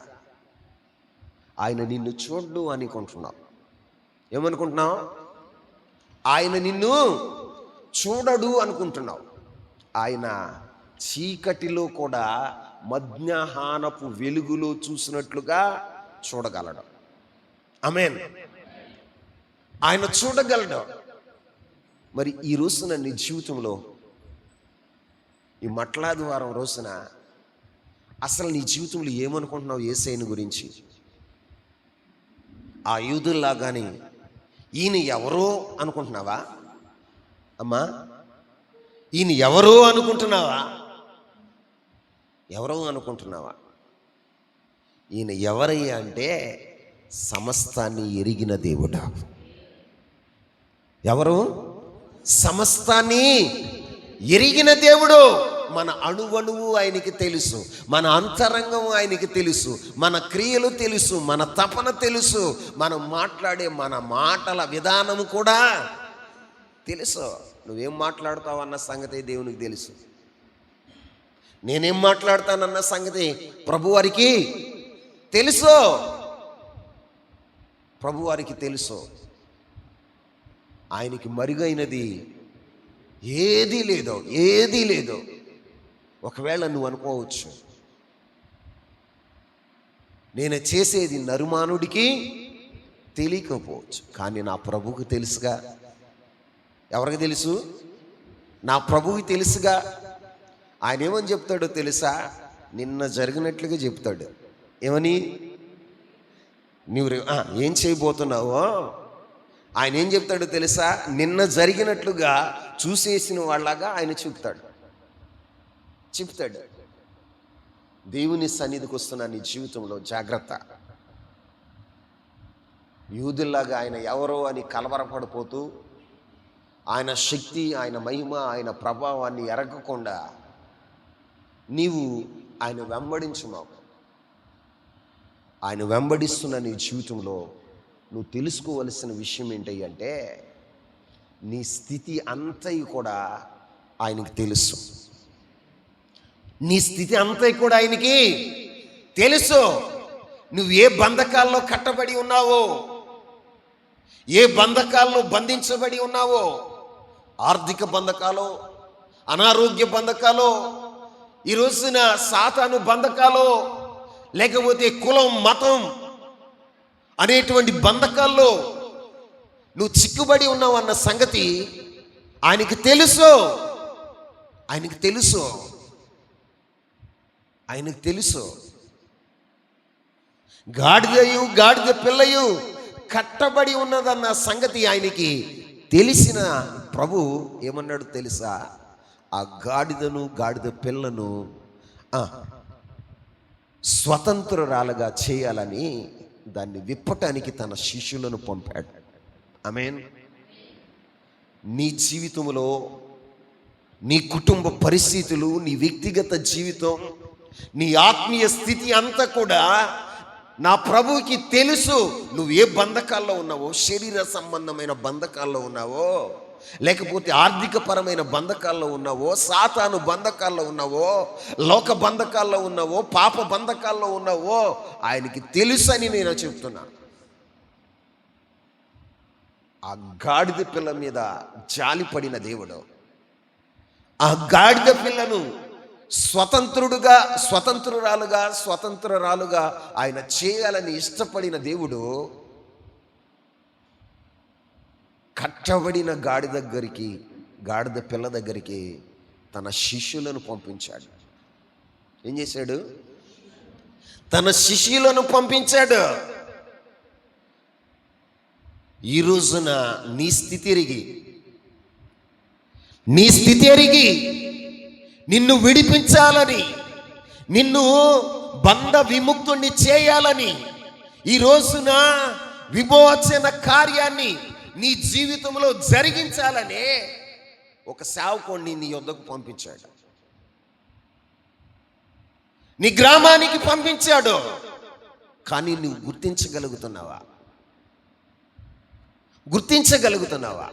[SPEAKER 1] ఆయన నిన్ను చూడు అనుకుంటున్నావు. ఏమనుకుంటున్నావు? ఆయన నిన్ను చూడడు అనుకుంటున్నావు. ఆయన చీకటిలో కూడా మధ్యాహ్నపు వెలుగులో చూసినట్లుగా చూడగలడు. ఆమేన్. ఆయన చూడగలడు. మరి ఈ రోజున నీ జీవితంలో, ఈ మట్లాది వారం రోజున అసలు నీ జీవితంలో ఏమనుకుంటున్నావు యేసయ్యని గురించి? ఆ యూదుల్లాగానే ఈయన ఎవరో అనుకుంటున్నావా? అమ్మా, ఈయన ఎవరో అనుకుంటున్నావా? ఎవరో అనుకుంటున్నావా? ఈయన ఎవరయ్యా అంటే సమస్తాన్ని ఎరిగిన దేవుడా. ఎవరు? సమస్తాన్ని ఎరిగిన దేవుడు. మన అణువణువు ఆయనకి తెలుసు, మన అంతరంగం ఆయనకి తెలుసు, మన క్రియలు తెలుసు, మన తపన తెలుసు, మనం మాట్లాడే మన మాటల విధానం కూడా తెలుసు. నువ్వేం మాట్లాడుతావు అన్న సంగతి దేవునికి తెలుసు. నేనేం మాట్లాడతానన్న సంగతి ప్రభువారికి తెలుసు. ప్రభువారికి తెలుసు. ఆయనకి మరుగైనది ఏదీ లేదు. ఒకవేళ నువ్వు అనుకోవచ్చు, నేను చేసేది నరుమానుడికి తెలియకపోవచ్చు, కానీ నా ప్రభువుకి తెలుసుగా. ఎవరికి తెలుసు? నా ప్రభువుకి తెలుసుగా. ఆయన ఏమని చెప్తాడో తెలుసా? నిన్న జరిగినట్లుగా చెప్తాడు. ఏమని? నువ్వు ఏం చేయబోతున్నావో ఆయన ఏం చెప్తాడో తెలుసా? నిన్న జరిగినట్లుగా చూసేసిన వాళ్ళగా ఆయన చెప్తాడు. దేవుని సన్నిధికి వస్తున్న నీ జీవితంలో జాగ్రత్త. యూదుల్లాగా ఆయన ఎవరో అని కలవరపడిపోతూ, ఆయన శక్తి, ఆయన మహిమ, ఆయన ప్రభావాన్ని ఎరగకుండా నీవు ఆయన వెంబడించున్నావు. ఆయన వెంబడిస్తున్న నీ జీవితంలో నువ్వు తెలుసుకోవలసిన విషయం ఏంటంటే, నీ స్థితి అంతయు కూడా ఆయనకి తెలుసు. నీ స్థితి అంతా కూడా ఆయనకి తెలుసు. నువ్వు ఏ బంధకాల్లో కట్టబడి ఉన్నావో, ఏ బంధకాల్లో బంధించబడి ఉన్నావో, ఆర్థిక బంధకాలు, అనారోగ్య బంధకాలు, ఈ రోజున సాతాను బంధకాలు, లేకపోతే కులం మతం అనేటువంటి బంధకాల్లో నువ్వు చిక్కుబడి ఉన్నావు అన్న సంగతి ఆయనకి తెలుసు. ఆయనకి తెలుసు. గాడిద పిల్లయు కట్టబడి ఉన్నదన్న సంగతి ఆయనకి తెలిసిన ప్రభు ఏమన్నాడు తెలుసా? ఆ గాడిద పిల్లను స్వతంత్రురాలుగా చేయాలని దాన్ని విప్పటానికి తన శిష్యులను పంపాడు. ఆమేన్. నీ జీవితంలో, నీ కుటుంబ పరిస్థితులు, నీ వ్యక్తిగత జీవితం, నీ ఆత్మీయ స్థితి అంతా కూడా నా ప్రభువుకి తెలుసు. నువ్వు ఏ బంధకాల్లో ఉన్నావో, శరీర సంబంధమైన బంధకాల్లో ఉన్నావో, లేకపోతే ఆర్థికపరమైన బంధకాల్లో ఉన్నావో, సాతాను బంధకాల్లో ఉన్నావో, లోక బంధకాల్లో ఉన్నావో, పాప బంధకాల్లో ఉన్నావో, ఆయనకి తెలుసు అని నేను చెప్తున్నాను. ఆ గాడిద పిల్ల మీద జాలిపడిన దేవుడు ఆ గాడిద పిల్లను స్వతంత్రురాలుగా ఆయన చేయాలని ఇష్టపడిన దేవుడు కట్టబడిన గాడిద పిల్ల దగ్గరికి తన శిష్యులను పంపించాడు. ఏం చేశాడు? తన శిష్యులను పంపించాడు. ఈ రోజున నీ స్థితి ఎరిగి నిన్ను విడిపించాలని, నిన్ను బంధ విముక్తుణ్ణి చేయాలని, ఈ రోజున విమోచన కార్యాన్ని నీ జీవితంలో జరిగించాలని ఒక సేవకుడిని నీ యొద్దకు పంపించాడు. నీ గ్రామానికి పంపించాడు. కానీ నువ్వు గుర్తించగలుగుతున్నావా? గుర్తించగలుగుతున్నావా?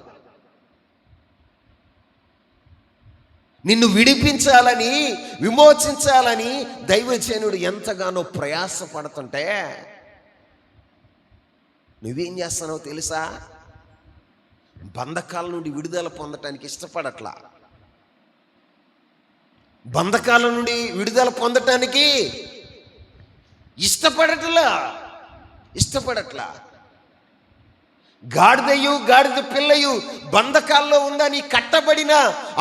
[SPEAKER 1] నిన్ను విడిపించాలని, విమోచించాలని దైవజనుడు ఎంతగానో ప్రయాసపడుతుంటే నువ్వేం చేస్తున్నావో తెలుసా? బంధకాల నుండి విడుదల పొందటానికి ఇష్టపడట్లా. బంధకాల నుండి విడుదల పొందటానికి ఇష్టపడట్లా. గాడిద పిల్లయు బంధకాల్లో ఉందని, కట్టబడిన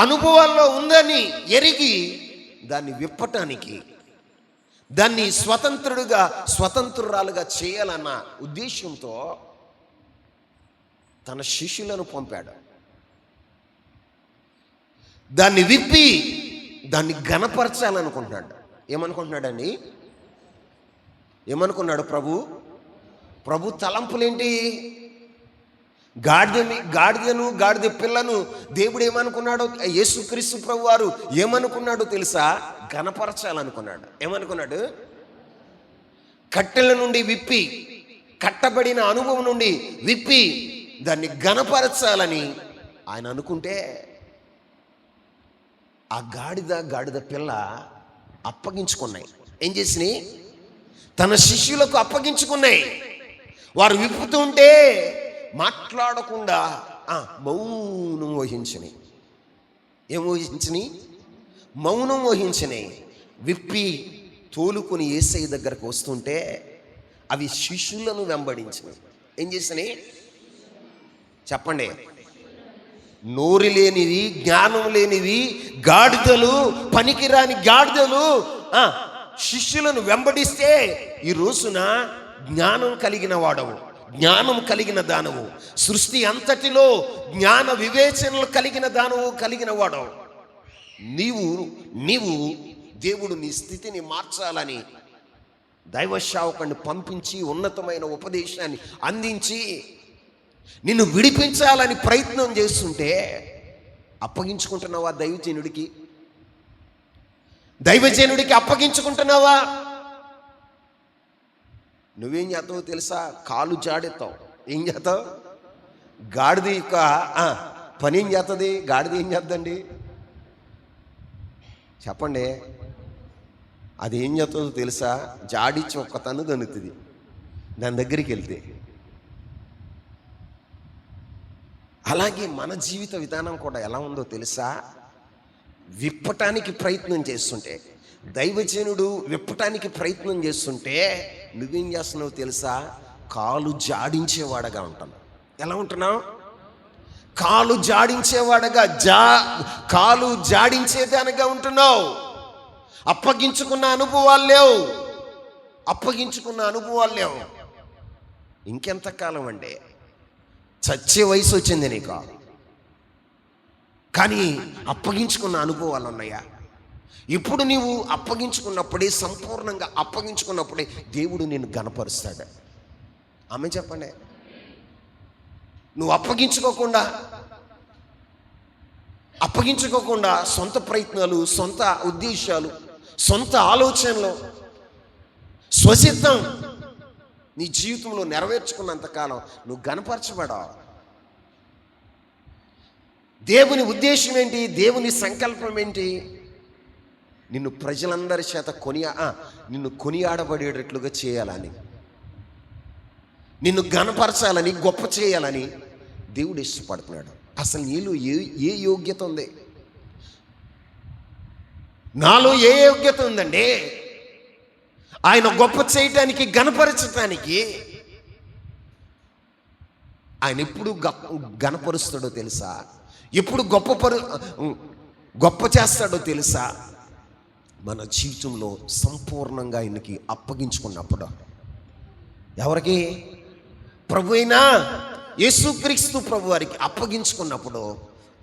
[SPEAKER 1] అనుభవాల్లో ఉందని ఎరిగి దాన్ని విప్పటానికి, దాన్ని స్వతంత్రురాలుగా చేయాలన్న ఉద్దేశంతో తన శిష్యులను పంపాడు. దాన్ని విప్పి దాన్ని ఘనపరచాలనుకుంటున్నాడు. ఏమనుకుంటున్నాడండి? ఏమనుకున్నాడు ప్రభు తలంపులేంటి? గాడిద పిల్లను దేవుడు ఏమనుకున్నాడు? యేసుక్రీస్తు ప్రభు వారు ఏమనుకున్నాడో తెలుసా? ఘనపరచాలనుకున్నాడు. ఏమనుకున్నాడు? కట్టెల నుండి విప్పి, కట్టబడిన అనుభవం నుండి విప్పి దాన్ని ఘనపరచాలని ఆయన అనుకుంటే ఆ గాడిద పిల్ల అప్పగించుకున్నాయి. ఏం చేసినాయి? తన శిష్యులకు అప్పగించుకున్నాయి. వారు విప్పుతుంటే మాట్లాడకుండా మౌనం వహించినాయి. ఏం వహించినాయి? మౌనం వహించినాయి. విప్పి తోలుకుని యేసయ్య దగ్గరకు వస్తుంటే అవి శిష్యులను వెంబడించినాయి. ఏం చేసినాయి చెప్పండి? నోరు లేనివి, జ్ఞానం లేనివి గాడిదలు, పనికిరాని గాడిదలు శిష్యులను వెంబడిస్తే ఈ రోజున జ్ఞానం కలిగిన వాడవు, జ్ఞానం కలిగిన దానవు, సృష్టి అంతటిలో జ్ఞాన వివేచనలు కలిగిన వాడవు నీవు దేవుడు నీ స్థితిని మార్చాలని దైవ సేవకుడిని పంపించి ఉన్నతమైన ఉపదేశాన్ని అందించి నిన్ను విడిపించాలని ప్రయత్నం చేస్తుంటే అప్పగించుకుంటున్నావా? దైవజనుడికి అప్పగించుకుంటున్నావా? నువ్వేం చేస్తావో తెలుసా? కాలు జాడెత్తావు. ఏం చేస్తావు? గాడిద యొక్క పని ఏం చేస్తుంది? గాడిద ఏం చేద్దండి చెప్పండి? అది ఏం చేస్తుందో తెలుసా? జాడిచ్చి ఒక్క తన్ను దన్నుతుంది దాని దగ్గరికి వెళ్తే. అలాగే మన జీవిత విధానం కూడా ఎలా ఉందో తెలుసా? విప్పటానికి ప్రయత్నం చేస్తుంటే, దైవజనుడు విప్పటానికి ప్రయత్నం చేస్తుంటే నువ్వేం చేస్తున్నావు తెలుసా? కాలు జాడించేవాడగా ఉంటున్నావు. ఎలా ఉంటున్నావు? కాలు జాడించేవాడగా, కాలు జాడించేదానిగా ఉంటున్నావు. అప్పగించుకున్న అనుభవాలు లేవు. ఇంకెంతకాలం అండి? చచ్చే వయసు వచ్చింది నీకు, కానీ అప్పగించుకున్న అనుభవాలు ఉన్నాయా? ఇప్పుడు నీవు అప్పగించుకున్నప్పుడే, సంపూర్ణంగా అప్పగించుకున్నప్పుడే దేవుడు నిన్ను ఘనపరుస్తాడు. ఆమె చెప్పండి. నువ్వు అప్పగించుకోకుండా సొంత ప్రయత్నాలు, సొంత ఉద్దేశాలు, సొంత ఆలోచనలు, స్వసిద్ధం నీ జీవితంలో నెరవేర్చుకున్నంతకాలం నువ్వు ఘనపరచబడవు. దేవుని ఉద్దేశం ఏంటి? దేవుని సంకల్పం ఏంటి? నిన్ను ప్రజలందరి చేత నిన్ను కొనియాడబడేటట్లుగా చేయాలని, నిన్ను ఘనపరచాలని, గొప్ప చేయాలని దేవుడు ఇష్టపడుతున్నాడు. అసలు నీలో ఏ యోగ్యత ఉంది? నాలో ఏ యోగ్యత ఉందండి ఆయన గొప్ప చేయటానికి, ఘనపరచటానికి? ఆయన ఎప్పుడు ఘనపరుస్తాడో తెలుసా? ఎప్పుడు గొప్ప చేస్తాడో తెలుసా? మన జీవితంలో సంపూర్ణంగా ఆయనకి అప్పగించుకున్నప్పుడు. ఎవరికి? ప్రభు అయినా యేసుక్రీస్తు ప్రభు వారికి అప్పగించుకున్నప్పుడు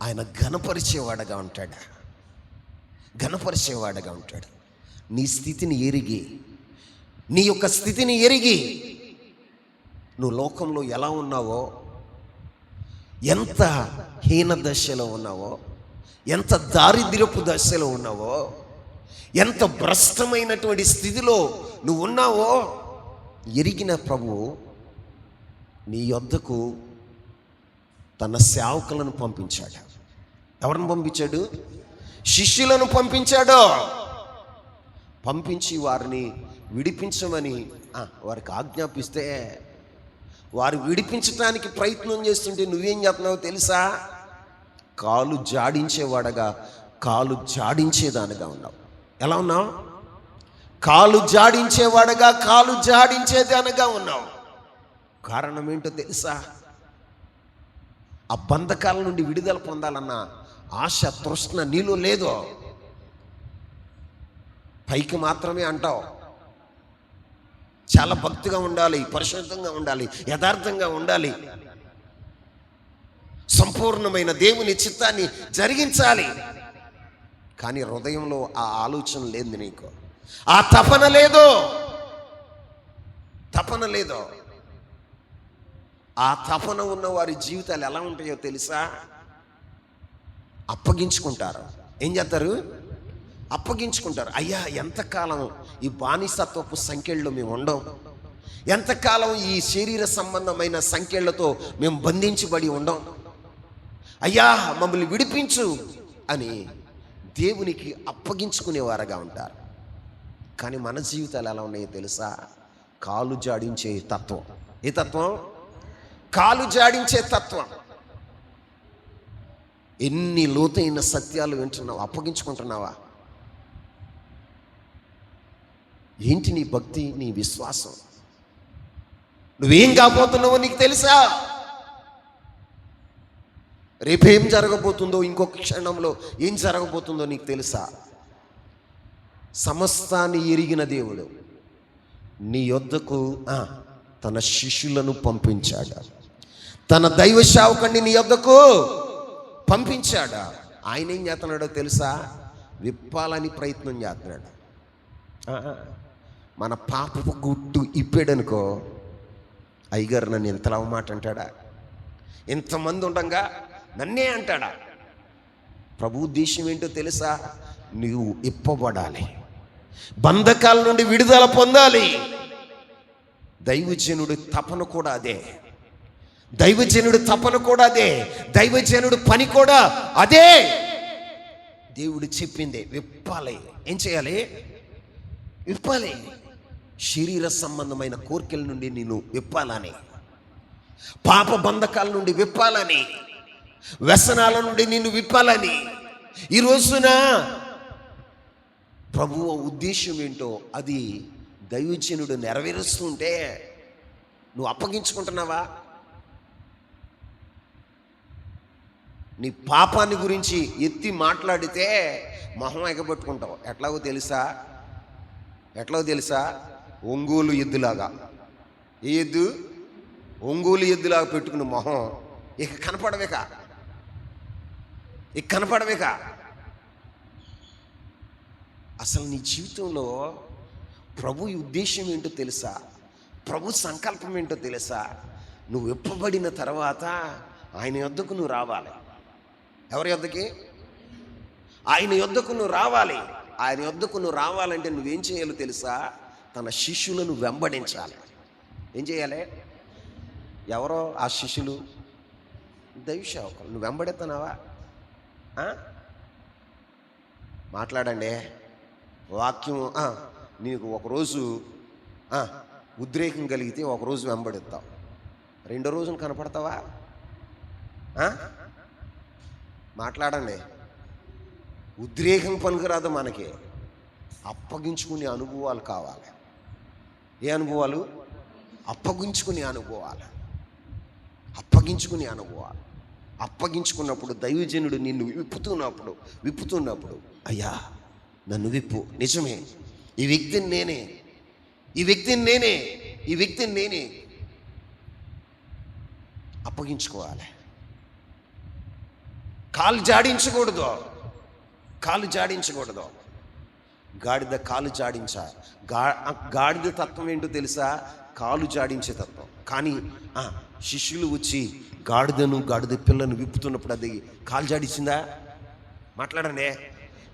[SPEAKER 1] ఆయన ఘనపరిచేవాడుగా ఉంటాడు. నీ స్థితిని ఎరిగి, నీ యొక్క స్థితిని ఎరిగి, నువ్వు లోకంలో ఎలా ఉన్నావో, ఎంత హీన దశలో ఉన్నావో, ఎంత దారిద్ర్యపు దశలో ఉన్నావో, ఎంత భ్రష్టమైనటువంటి స్థితిలో నువ్వు ఉన్నావో ఎరిగిన ప్రభువు నీ యొద్దకు తన సేవకులను పంపించాడు. ఎవరిని పంపించాడు? శిష్యులను పంపించాడు. పంపించి వారిని విడిపించమని వారికి ఆజ్ఞాపిస్తే, వారు విడిపించడానికి ప్రయత్నం చేస్తుంటే నువ్వేం చేస్తున్నావో తెలుసా? కాలు జాడించేవాడగా కాలు జాడించేదానిగా ఉన్నావు. ఎలా ఉన్నావు? కాలు జాడించేవాడగా కాలు జాడించేదానిగా ఉన్నావు. కారణం ఏంటో తెలుసా? ఆ బంధకాల నుండి విడుదల పొందాలన్న ఆశ, తృష్ణ నీలో లేదో. పైకి మాత్రమే అంటావు, చాలా భక్తిగా ఉండాలి, పరిశుద్ధంగా ఉండాలి, యథార్థంగా ఉండాలి, సంపూర్ణమైన దేవుని చిత్తాన్ని జరిగించాలి. కానీ హృదయంలో ఆ ఆలోచన లేదు నీకు, ఆ తపన లేదో. ఆ తపన ఉన్న వారి జీవితాలు ఎలా ఉంటాయో తెలుసా? అప్పగించుకుంటారు. ఏం చేస్తారు? అప్పగించుకుంటారు. అయ్యా, ఎంతకాలం ఈ బానిసత్వపు సంఖ్యల్లో మేము ఉండం, ఎంతకాలం ఈ శరీర సంబంధమైన సంఖ్యలతో మేము బంధించబడి ఉండం, అయ్యా మమ్మల్ని విడిపించు అని దేవునికి అప్పగించుకునేవారుగా ఉంటారు. కానీ మన జీవితాలు ఎలా ఉన్నాయో తెలుసా? కాలు జాడించే తత్వం. ఏ తత్వం? కాలు జాడించే తత్వం. ఎన్ని లోతైన సత్యాలు వింటున్నావు, అప్పగించుకుంటున్నావా? ఏంటి నీ భక్తి, నీ విశ్వాసం? నువ్వేం కాబోతున్నావో నీకు తెలుసా? రేపేం జరగబోతుందో, ఇంకొక క్షణంలో ఏం జరగబోతుందో నీకు తెలుసా? సమస్తాన్ని ఎరిగిన దేవుడు నీ యొద్దకు తన శిష్యులను పంపించాడు. తన దైవ సేవకుడిని నీ యొద్దకు పంపించాడు. ఆయన ఏం చేస్తున్నాడో తెలుసా? విప్పాలని ప్రయత్నం చేస్తున్నాడు. మన పాపపు గుట్టు ఇప్పాడనుకో, అయ్యగారు నన్ను ఎంతలా మాట అంటాడా, ఇంతమంది ఉండగా నన్నే అంటాడా? ప్రభు ఉద్దేశం ఏంటో తెలుసా? నువ్వు ఇప్పబడాలి, బంధకాల నుండి విడుదల పొందాలి. దైవజనుడి తపన కూడా అదే, దైవజనుడి తపన కూడా అదే, దైవజనుడి పని కూడా అదే. దేవుడు చెప్పిందే విప్పాలి. ఏం చేయాలి? విప్పాలి. శరీర సంబంధమైన కోరికల నుండి నేను విప్పాలని, పాప బంధకాల నుండి విప్పాలని, వ్యసనాల నుండి నిన్ను విప్పాలని. ఈ రోజున ప్రభువు ఉద్దేశం ఏంటో అది దైవజనుడు నెరవేరుస్తుంటే నువ్వు అప్పగించుకుంటున్నావా? నీ పాపాన్ని గురించి ఎత్తి మాట్లాడితే మొహం ఎగబెట్టుకుంటావు. ఎట్లాగో తెలుసా? ఒంగోలు ఎద్దులాగా. ఏ ఎద్దు? ఒంగోలు ఎద్దులాగా పెట్టుకున్న మొహం ఇక కనపడవేక. అసలు నీ జీవితంలో ప్రభు ఉద్దేశం ఏంటో తెలుసా? ప్రభు సంకల్పం ఏంటో తెలుసా? నువ్వు విప్పబడిన తర్వాత ఆయన యొద్దకు నువ్వు రావాలి. ఎవరి యొద్దకి? ఆయన యొద్దకు నువ్వు రావాలి. ఆయన యొద్దకు నువ్వు రావాలంటే నువ్వేం చేయాలో తెలుసా? తన శిష్యులను వెంబడించాలి. ఏం చేయాలి? ఎవరో ఆ శిష్యులు? దైవ సేవకులు. నువ్వు వెంబడెత్తనావా? మాట్లాడండి. వాక్యం నీకు ఒకరోజు ఉద్రేకం కలిగితే ఒకరోజు వెంబడిస్తావు, రెండో రోజున కనపడతావా? మాట్లాడండి. ఉద్రేకం పనికిరాదు మనకి, అప్పగించుకునే అనుభవాలు కావాలి. ఏ అనుభవాలు? అప్పగించుకునే అనుభవాలు. అప్పగించుకున్నప్పుడు దైవజనుడు నిన్ను విప్పుతున్నప్పుడు అయ్యా నన్ను విప్పు. నిజమే, ఈ వ్యక్తిని నేనే అప్పగించుకోవాలి. కాలు జాడించకూడదు. గాడిద కాలు గాడిద తత్వం ఏంటో తెలుసా? కాలు జాడించే తత్వం. కానీ శిష్యులు వచ్చి గాడిద పిల్లను విప్పుతున్నప్పుడు అది కాలు జాడించిందా? మాట్లాడండి.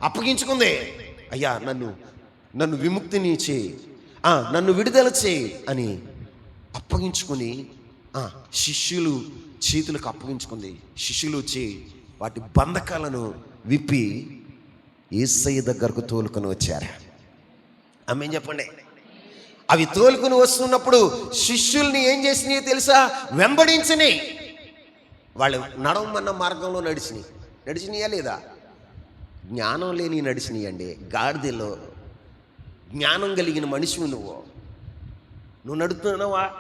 [SPEAKER 1] అప్పగించుకుంది. అయ్యా నన్ను విముక్తిని చేయి, నన్ను విడుదల చేయి అని అప్పగించుకొని శిష్యులు చేతులకు అప్పగించుకుంది. శిష్యులు వచ్చి వాటి బంధకాలను విప్పి యేసయ్య దగ్గరకు తోలుకొని వచ్చారు. ఆమేన్ చెప్పండి. అవి తోలుకొని వస్తున్నప్పుడు శిష్యుల్ని ఏం చేసినాయో తెలుసా? వెంబడించినాయి. వాళ్ళు నడవమన్న మార్గంలో నడిచినాయా లేదా? జ్ఞానం లేని నడిచినాయండి. గాడిదలో జ్ఞానం కలిగిన మనిషివి నువ్వు నడుస్తున్నావా?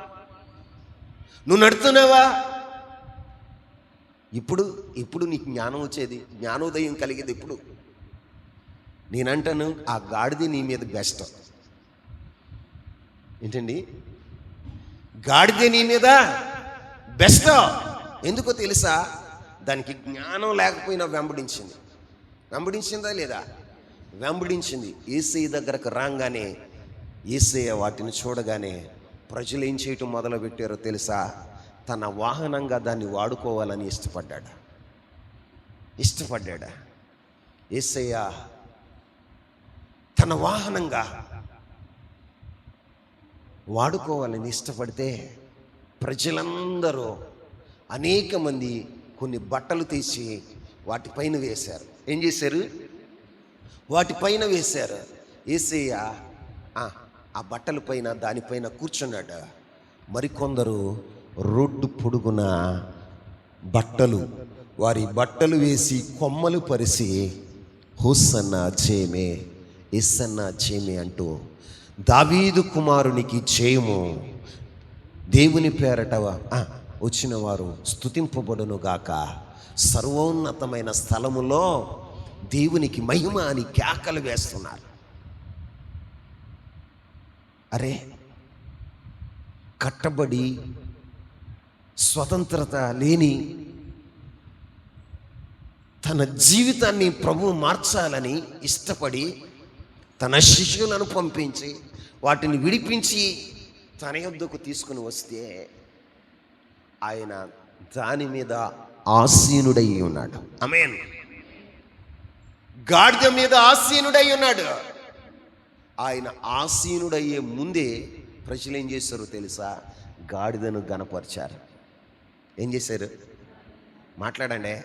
[SPEAKER 1] ఇప్పుడు నీకు జ్ఞానం వచ్చేది, జ్ఞానోదయం కలిగేది ఇప్పుడు. నేనంటాను ఆ గాడిద నీ మీద బెస్ట్. ఏంటండి? గాడిద నీ మీద బెస్ట్. ఎందుకో తెలుసా? దానికి జ్ఞానం లేకపోయినా వెంబడించిందా లేదా? వెంబడించింది. యేసయ్య దగ్గరకు రాగానే యేసయ్య వాటిని చూడగానే ప్రజలు ఏం చేయటం మొదలుపెట్టారో తెలుసా? తన వాహనంగా దాన్ని వాడుకోవాలని ఇష్టపడ్డా. యేసయ్య తన వాహనంగా వాడుకోవాలని ఇష్టపడితే ప్రజలందరూ అనేక మంది కొన్ని బట్టలు తీసి వాటిపైన వేశారు. ఏం చేశారు? వాటిపైన వేశారు. యేసయ్య ఆ బట్టల పైన దానిపైన కూర్చున్నాడు. మరికొందరు రోడ్డు పొడుగున వారి బట్టలు వేసి కొమ్మలు పరిసి హోసన్నా చేమే, ఎస్సన్నా చేమే అంటూ దావీదు కుమారునికి చేయము, దేవుని పేరట వచ్చిన వారు స్తుతింపబడును గాక, సర్వోన్నతమైన స్థలములో దేవునికి మహిమ అని కేకలు వేస్తున్నారు. అరే, కట్టబడి స్వతంత్రత లేని తన జీవితాన్ని ప్రభువు మార్చాలని ఇష్టపడి తన శిష్యులను పంపించి వాటిని విడిపించి తన యొద్దకు తీసుకుని వస్తే ఆయన దాని మీద ఆసీనుడై ఉన్నాడు. ఆమేన్. గాడిద మీద ఆసీనుడై ఉన్నాడు. ఆయన ఆసీనుడయ్యే ముందే ప్రజలు ఏం చేశారో తెలుసా? గాడిదను గణపరిచారు. ఏం చేశారు? మాట్లాడండి.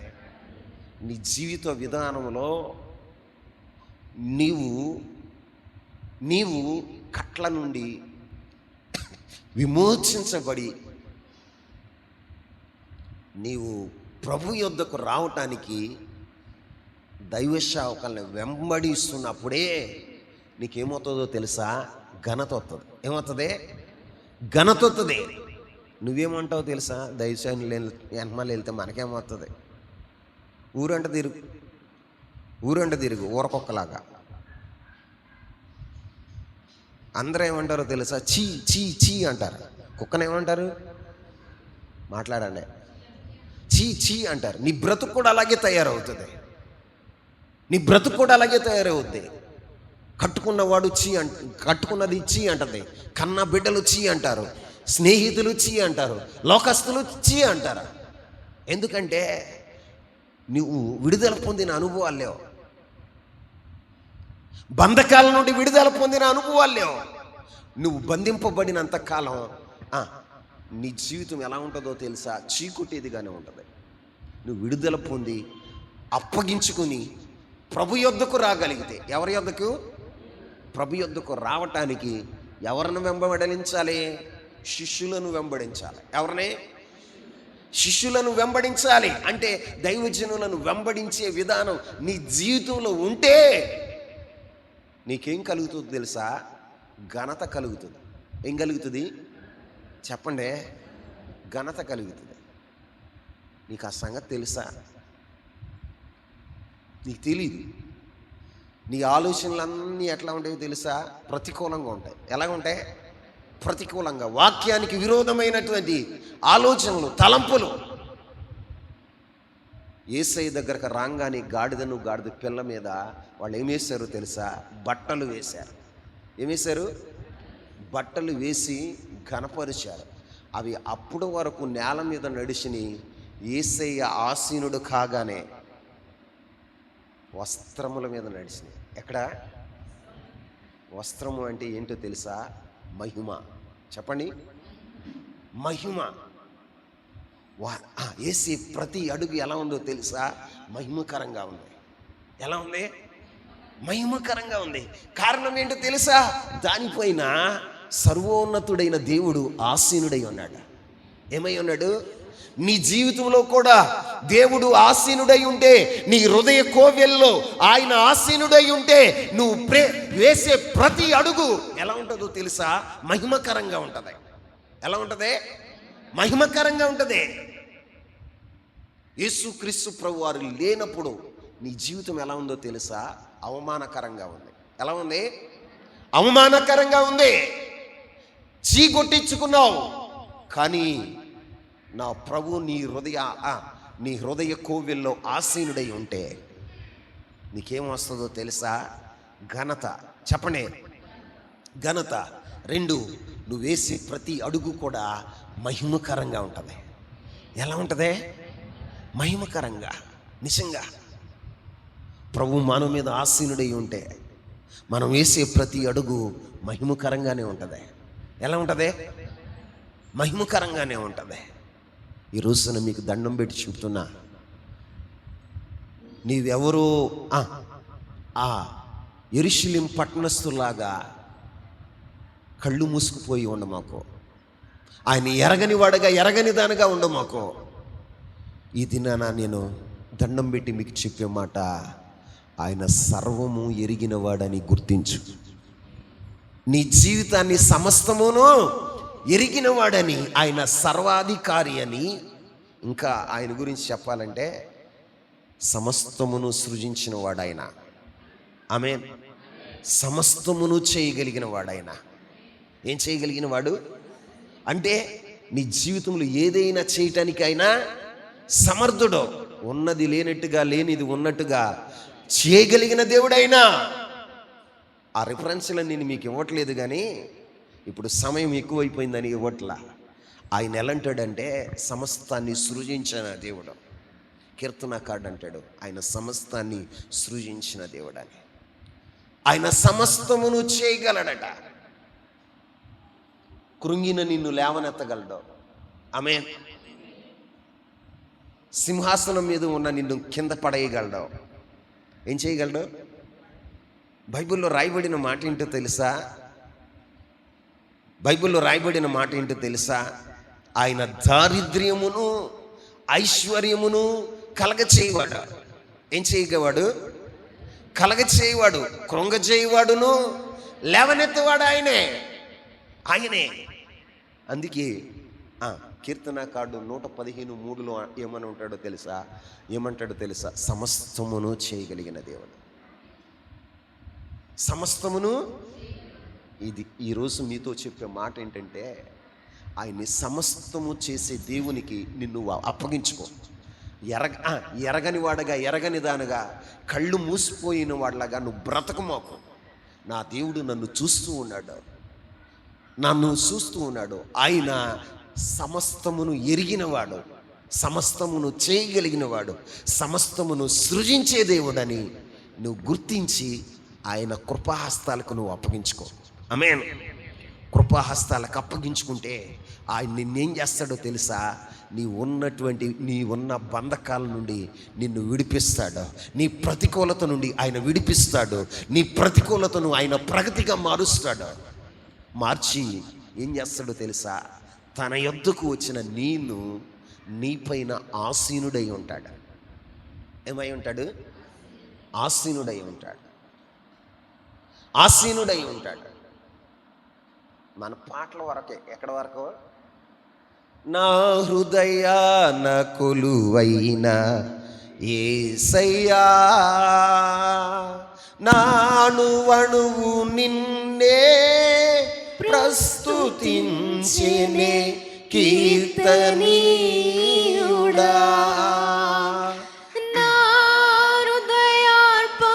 [SPEAKER 1] నీ జీవిత విధానంలో నీవు కట్ల నుండి విమోచించబడి నీవు ప్రభు యొద్దకు రావటానికి దైవ సేవకుల్ని వెంబడిస్తున్నప్పుడే నీకేమవుతుందో తెలుసా? ఘనత వస్తుంది. ఏమవుతుంది? ఘనత వస్తుంది. నువ్వేమంటావు తెలుసా? దైవసేవకులు వెనకమాల వెళ్తే మనకేమవుతుంది? ఊరంట తిరుగు ఊరకొక్కలాగా. అందరూ ఏమంటారో తెలుసా? చీ చీ చీ అంటారు. కుక్కనేమంటారు? మాట్లాడండి. చీ చీ అంటారు. నీ బ్రతుకు కూడా అలాగే తయారవుతుంది. కట్టుకున్నవాడు కట్టుకున్నది చీ అంటది. కన్న బిడ్డలు చీ అంటారు. స్నేహితులు చీ అంటారు. లోకస్తులు చీ అంటారు. ఎందుకంటే నువ్వు విడుదల పొందిన అనుభవాలు లేవు. బంధకాల నుండి విడుదల పొందిన అనుభవాలు లేవు. నువ్వు బంధింపబడినంత కాలం నీ జీవితం ఎలా ఉంటుందో తెలుసా? చీకుటేదిగానే ఉంటుంది. నువ్వు విడుదల పొంది అప్పగించుకుని ప్రభు యొద్దకు రాగలిగితే, ఎవరి యొద్దకు? ప్రభు యొద్దకు రావటానికి ఎవరిని వెంబడించాలి? శిష్యులను వెంబడించాలి. ఎవరిని? శిష్యులను వెంబడించాలి. అంటే దైవజనులను వెంబడించే విధానం నీ జీవితంలో ఉంటే నీకేం కలుగుతుందో తెలుసా? ఘనత కలుగుతుంది. ఏం కలుగుతుంది? చెప్పండి. ఘనత కలుగుతుంది. నీకు ఆ సంగతి తెలుసా? నీకు తెలీదు. నీ ఆలోచనలన్నీ ఎట్లా ఉంటాయో తెలుసా? ప్రతికూలంగా ఉంటాయి. ఎలాగ ఉంటాయి? ప్రతికూలంగా, వాక్యానికి విరోధమైనటువంటి ఆలోచనలు, తలంపులు. యేసయ్య దగ్గరకు రాగానే గాడిద పిల్ల మీద వాళ్ళు ఏం వేశారో తెలుసా? బట్టలు వేశారు. ఏం వేశారు? బట్టలు వేసి ఘనపరిచారు. అవి అప్పుడు వరకు నేల మీద నడిచిని. యేసయ్య ఆసీనుడు కాగానే వస్త్రముల మీద నడిచినాయి. ఎక్కడ? వస్త్రము అంటే ఏంటో తెలుసా? మహిమ. చెప్పండి, మహిమ. వేసే ప్రతి అడుగు ఎలా ఉందో తెలుసా? మహిమకరంగా ఉంది. ఎలా ఉంది? మహిమకరంగా ఉంది. కారణం ఏంటో తెలుసా? దానిపైన సర్వోన్నతుడైన దేవుడు ఆసీనుడై ఉన్నాడు. ఏమై ఉన్నాడు? నీ జీవితంలో కూడా దేవుడు ఆసీనుడై ఉంటే, నీ హృదయ కోవెల్లో ఆయన ఆసీనుడై ఉంటే, నువ్వు వేసే ప్రతి అడుగు ఎలా ఉంటుందో తెలుసా? మహిమకరంగా ఉంటుంది. ఎలా ఉంటుంది? మహిమకరంగా ఉంటుంది. యేసుక్రీస్తు ప్రభువారు లేనప్పుడు నీ జీవితం ఎలా ఉందో తెలుసా? అవమానకరంగా ఉంది. ఎలా ఉంది? అవమానకరంగా ఉంది. చీకొట్టించుకున్నావు. కానీ నా ప్రభు నీ హృదయ కోవెల్లో ఆసీనుడై ఉంటే నీకేం వస్తుందో తెలుసా? ఘనత. చెప్పండి, ఘనత. 2, నువ్వు వేసే ప్రతి అడుగు కూడా మహిమకరంగా ఉంటుంది. ఎలా ఉంటుంది? మహిమకరంగా. నిజంగా ప్రభు మన మీద ఆసీనుడై ఉంటే మనం వేసే ప్రతి అడుగు మహిమకరంగానే ఉంటుంది. ఎలా ఉంటుంది? మహిమకరంగానే ఉంటుంది. ఈ రోజున మీకు దండం పెట్టి చెప్తున్నా, నీవెవరో యెరూషలేము పట్టణస్థులాగా కళ్ళు మూసుకుపోయి ఉండమాకు. ఆయన ఎరగని వాడుగా, ఎరగని దానిగా ఉండమాకు. ఈ దినాన నేను దండం పెట్టి మీకు చెప్పే మాట, ఆయన సర్వము ఎరిగిన వాడని గుర్తించు. నీ జీవితాన్ని సమస్తమును ఎరిగిన వాడని, ఆయన సర్వాధికారి అని. ఇంకా ఆయన గురించి చెప్పాలంటే సమస్తమును సృజించిన వాడాయన. ఆమేన్. సమస్తమును చేయగలిగిన వాడాయన. ఏం చేయగలిగిన వాడు అంటే, నీ జీవితంలో ఏదైనా చేయటానికి ఆయన సమర్థుడు. ఉన్నది లేనట్టుగా, లేనిది ఉన్నట్టుగా చేయగలిగిన దేవుడైనా. ఆ రిఫరెన్స్లను నేను మీకు ఇవ్వట్లేదు, కానీ ఇప్పుడు సమయం ఎక్కువైపోయిందని ఇవ్వట్లా. ఆయన ఎలాంటాడంటే, సమస్తాన్ని సృజించిన దేవుడు. కీర్తనకారుడు అంటాడు, ఆయన సమస్తాన్ని సృజించిన దేవుడని. ఆయన సమస్తమును చేయగలడట. కృంగిన నిన్ను లేవనెత్తగలడు. ఆమేన్. సింహాసనం మీద ఉన్న నిన్ను కింద పడేయగలడు. ఏం చేయగలడు? బైబిల్లో రాయబడిన మాట ఏంటో తెలుసా? బైబిల్లో రాయబడిన మాట ఏంటో తెలుసా? ఆయన దారిద్ర్యమును ఐశ్వర్యమును కలగచేయవాడు. ఏం చేయగలవాడు? కలగచేయవాడు. కృంగచేయవాడును లేవనెత్తవాడు ఆయనే. అందుకే కీర్తనకారుడు 115:3 ఏమంటాడో తెలుసా? సమస్తమును చేయగలిగిన దేవుడు. సమస్తమును. ఇది ఈరోజు మీతో చెప్పే మాట ఏంటంటే, ఆయన్ని సమస్తము చేసే దేవునికి నిన్ను అప్పగించుకో. ఎరగని వాడగా, ఎరగని దానిగా, కళ్ళు మూసిపోయిన వాడిలాగా నువ్వు బ్రతకమాకు. నా దేవుడు నన్ను చూస్తూ ఉన్నాడు. ఆయన సమస్తమును ఎరిగినవాడు, సమస్తమును చేయగలిగినవాడు, సమస్తమును సృజించే దేవుడని నువ్వు గుర్తించి ఆయన కృపాహస్తాలకు నువ్వు అప్పగించుకో. ఆమేన్. కృపాహస్తాలకు అప్పగించుకుంటే ఆయన నిన్నేం చేస్తాడో తెలుసా? నీ ఉన్న బంధకాల నుండి నిన్ను విడిపిస్తాడు. నీ ప్రతికూలత నుండి ఆయన విడిపిస్తాడు. నీ ప్రతికూలతను ఆయన ప్రగతిగా మారుస్తాడు. మార్చి ఏం చేస్తాడో తెలుసా? తన యొద్దకు వచ్చిన నీపైన ఆసీనుడై ఉంటాడు. ఏమై ఉంటాడు? ఆసీనుడై ఉంటాడు. మన పాటల వరకే. ఎక్కడి వరకు? నా హృదయాన కొలువైన యేసయ్యా, నానువణువు నిన్నే ప్రస్తుతించెనే కీర్తనీయుడా.
[SPEAKER 2] నా హృదయార్పణతో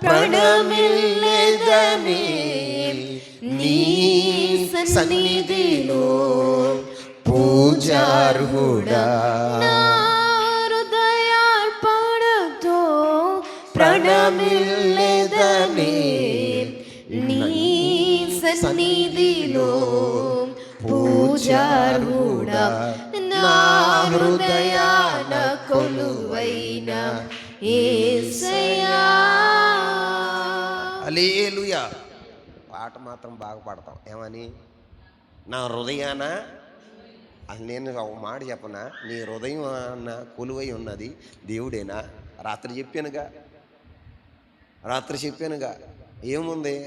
[SPEAKER 2] ప్రణమిల్లెదనే నీ సన్నిధిలో
[SPEAKER 1] పూజార్హుడా.
[SPEAKER 2] నా హృదయార్పణతో ప్రణమిల్లెదనే సన్నిధిలో పూజారుడా నా హృదయాన కొలువైన యేసయ్యా.
[SPEAKER 1] హల్లెలూయా. పాట మాత్రం బాగా పాడతాం. ఏమని? నా హృదయాన, అది నేను ఒక మాట చెప్పనా, నీ హృదయం అన్న కొలువై ఉన్నది దేవుడేనా? రాత్రి చెప్పానుగా ఏముంది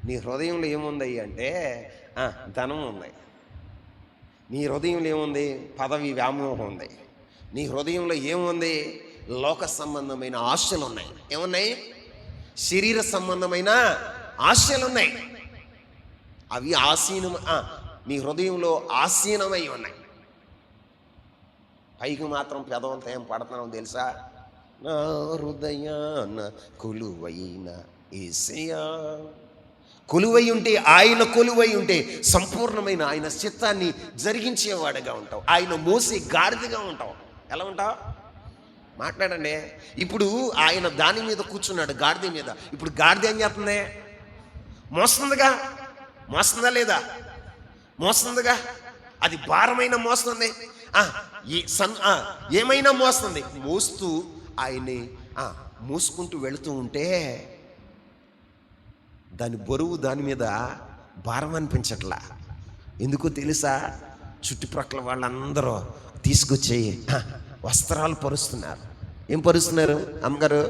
[SPEAKER 1] నీ హృదయంలో? ఏముంది అంటే ధనం ఉంది. నీ హృదయంలో ఏముంది? పదవి వ్యామోహం ఉంది. నీ హృదయంలో ఏముంది? లోక సంబంధమైన ఆశలు ఉన్నాయి. ఏమున్నాయి? శరీర సంబంధమైన ఆశలు ఉన్నాయి. అవి నీ హృదయంలో ఆసీనమై ఉన్నాయి. పైకి మాత్రం పెదవంతా ఏం పడుతున్నావు తెలుసా? నా హృదయాన కొలువైన యేసయ్యా. కొలువై ఉంటే, ఆయన కొలువై ఉంటే సంపూర్ణమైన ఆయన చిత్తాన్ని జరిగించేవాడుగా ఉంటావు. ఆయన మోసే గాడిదగా ఉంటావు. ఎలా ఉంటావు? మాట్లాడండి. ఇప్పుడు ఆయన దాని మీద కూర్చున్నాడు, గాడిద మీద. ఇప్పుడు గాడిద ఏం చేస్తుంది? మోస్తుందా లేదా? మోస్తుందిగా. అది భారమైన మోస్తుంది, ఏమైనా మోస్తుంది. మోస్తూ ఆయన్ని మోసుకుంటూ వెళుతూ ఉంటే దాని బరువు దాని మీద భారం అనిపించట్లా. ఎందుకో తెలుసా? చుట్టుప్రక్కల వాళ్ళందరూ తీసుకొచ్చి వస్త్రాలు పరుస్తున్నారు. ఏం పరుస్తున్నారు అమ్మగారు?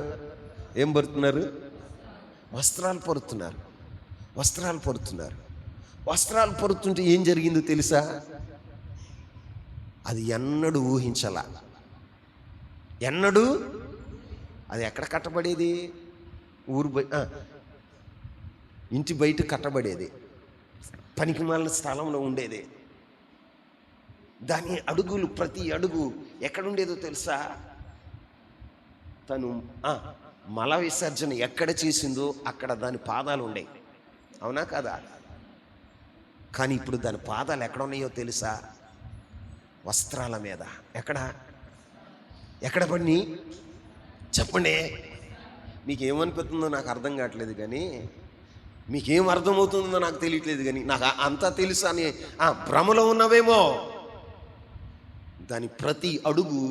[SPEAKER 1] ఏం పరుతున్నారు? వస్త్రాలు పరుతుంటే ఏం జరిగిందో తెలుసా? అది ఎన్నడూ ఊహించలా. అది ఎక్కడ కట్టబడేది? ఇంటి బయట కట్టబడేది, పనికిమాలిన స్థలంలో ఉండేది. దాని అడుగులు, ప్రతి అడుగు ఎక్కడుండేదో తెలుసా? తను మల విసర్జన ఎక్కడ చేసిందో అక్కడ దాని పాదాలు ఉండేవి. అవునా కాదా? కానీ ఇప్పుడు దాని పాదాలు ఎక్కడ ఉన్నాయో తెలుసా? వస్త్రాల మీద. ఎక్కడ పడిని? చెప్పండి. మీకేమనిపిస్తుందో నాకు అర్థం కావట్లేదు, కానీ మీకేం అర్థమవుతుందో నాకు తెలియట్లేదు, కానీ నాకు అంతా తెలుసు అని భ్రమలో ఉన్నవేమో. దాని ప్రతి అడుగు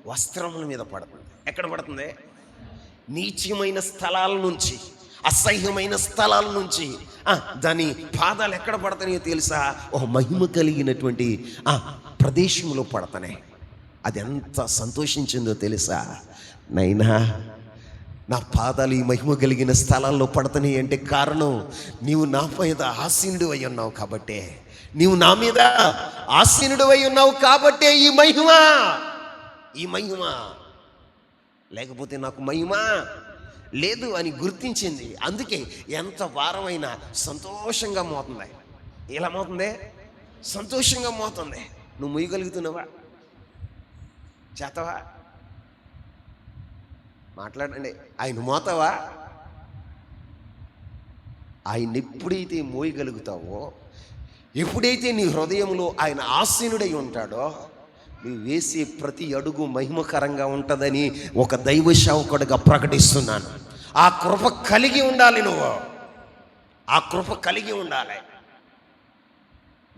[SPEAKER 1] వస్త్రముల మీద పడుతుంది. ఎక్కడ పడుతుంది? నీచమైన స్థలాల నుంచి, అసహ్యమైన స్థలాల నుంచి దాని పాదాలు ఎక్కడ పడతాయో తెలుసా? ఒక మహిమ కలిగినటువంటి ప్రదేశంలో పడతానే. అది ఎంత సంతోషించిందో తెలుసా? నైనా నా పాదాలు ఈ మహిమ కలిగిన స్థలాల్లో పడతాయి అంటే కారణం, నీవు నా మీద ఆసీనుడు అయి ఉన్నావు కాబట్టే. నీవు నా మీద ఆసీనుడు అయి ఉన్నావు కాబట్టే ఈ మహిమ. లేకపోతే నాకు మహిమ లేదు అని గుర్తించింది. అందుకే ఎంత భారమైనా సంతోషంగా మోతుంది. ఎలా మోతుంది? సంతోషంగా మోతుంది. నువ్వు మొయ్యగలుగుతున్నావా? చేతవా? మాట్లాడండి. ఆయన మోతావా? ఆయన ఎప్పుడైతే మోయగలుగుతావో, ఎప్పుడైతే నీ హృదయంలో ఆయన ఆసీనుడై ఉంటాడో, నువ్వు వేసే ప్రతి అడుగు మహిమకరంగా ఉంటుందని ఒక దైవ సేవకుడిగా ప్రకటిస్తున్నాను. ఆ కృప కలిగి ఉండాలి. నువ్వు ఆ కృప కలిగి ఉండాలి.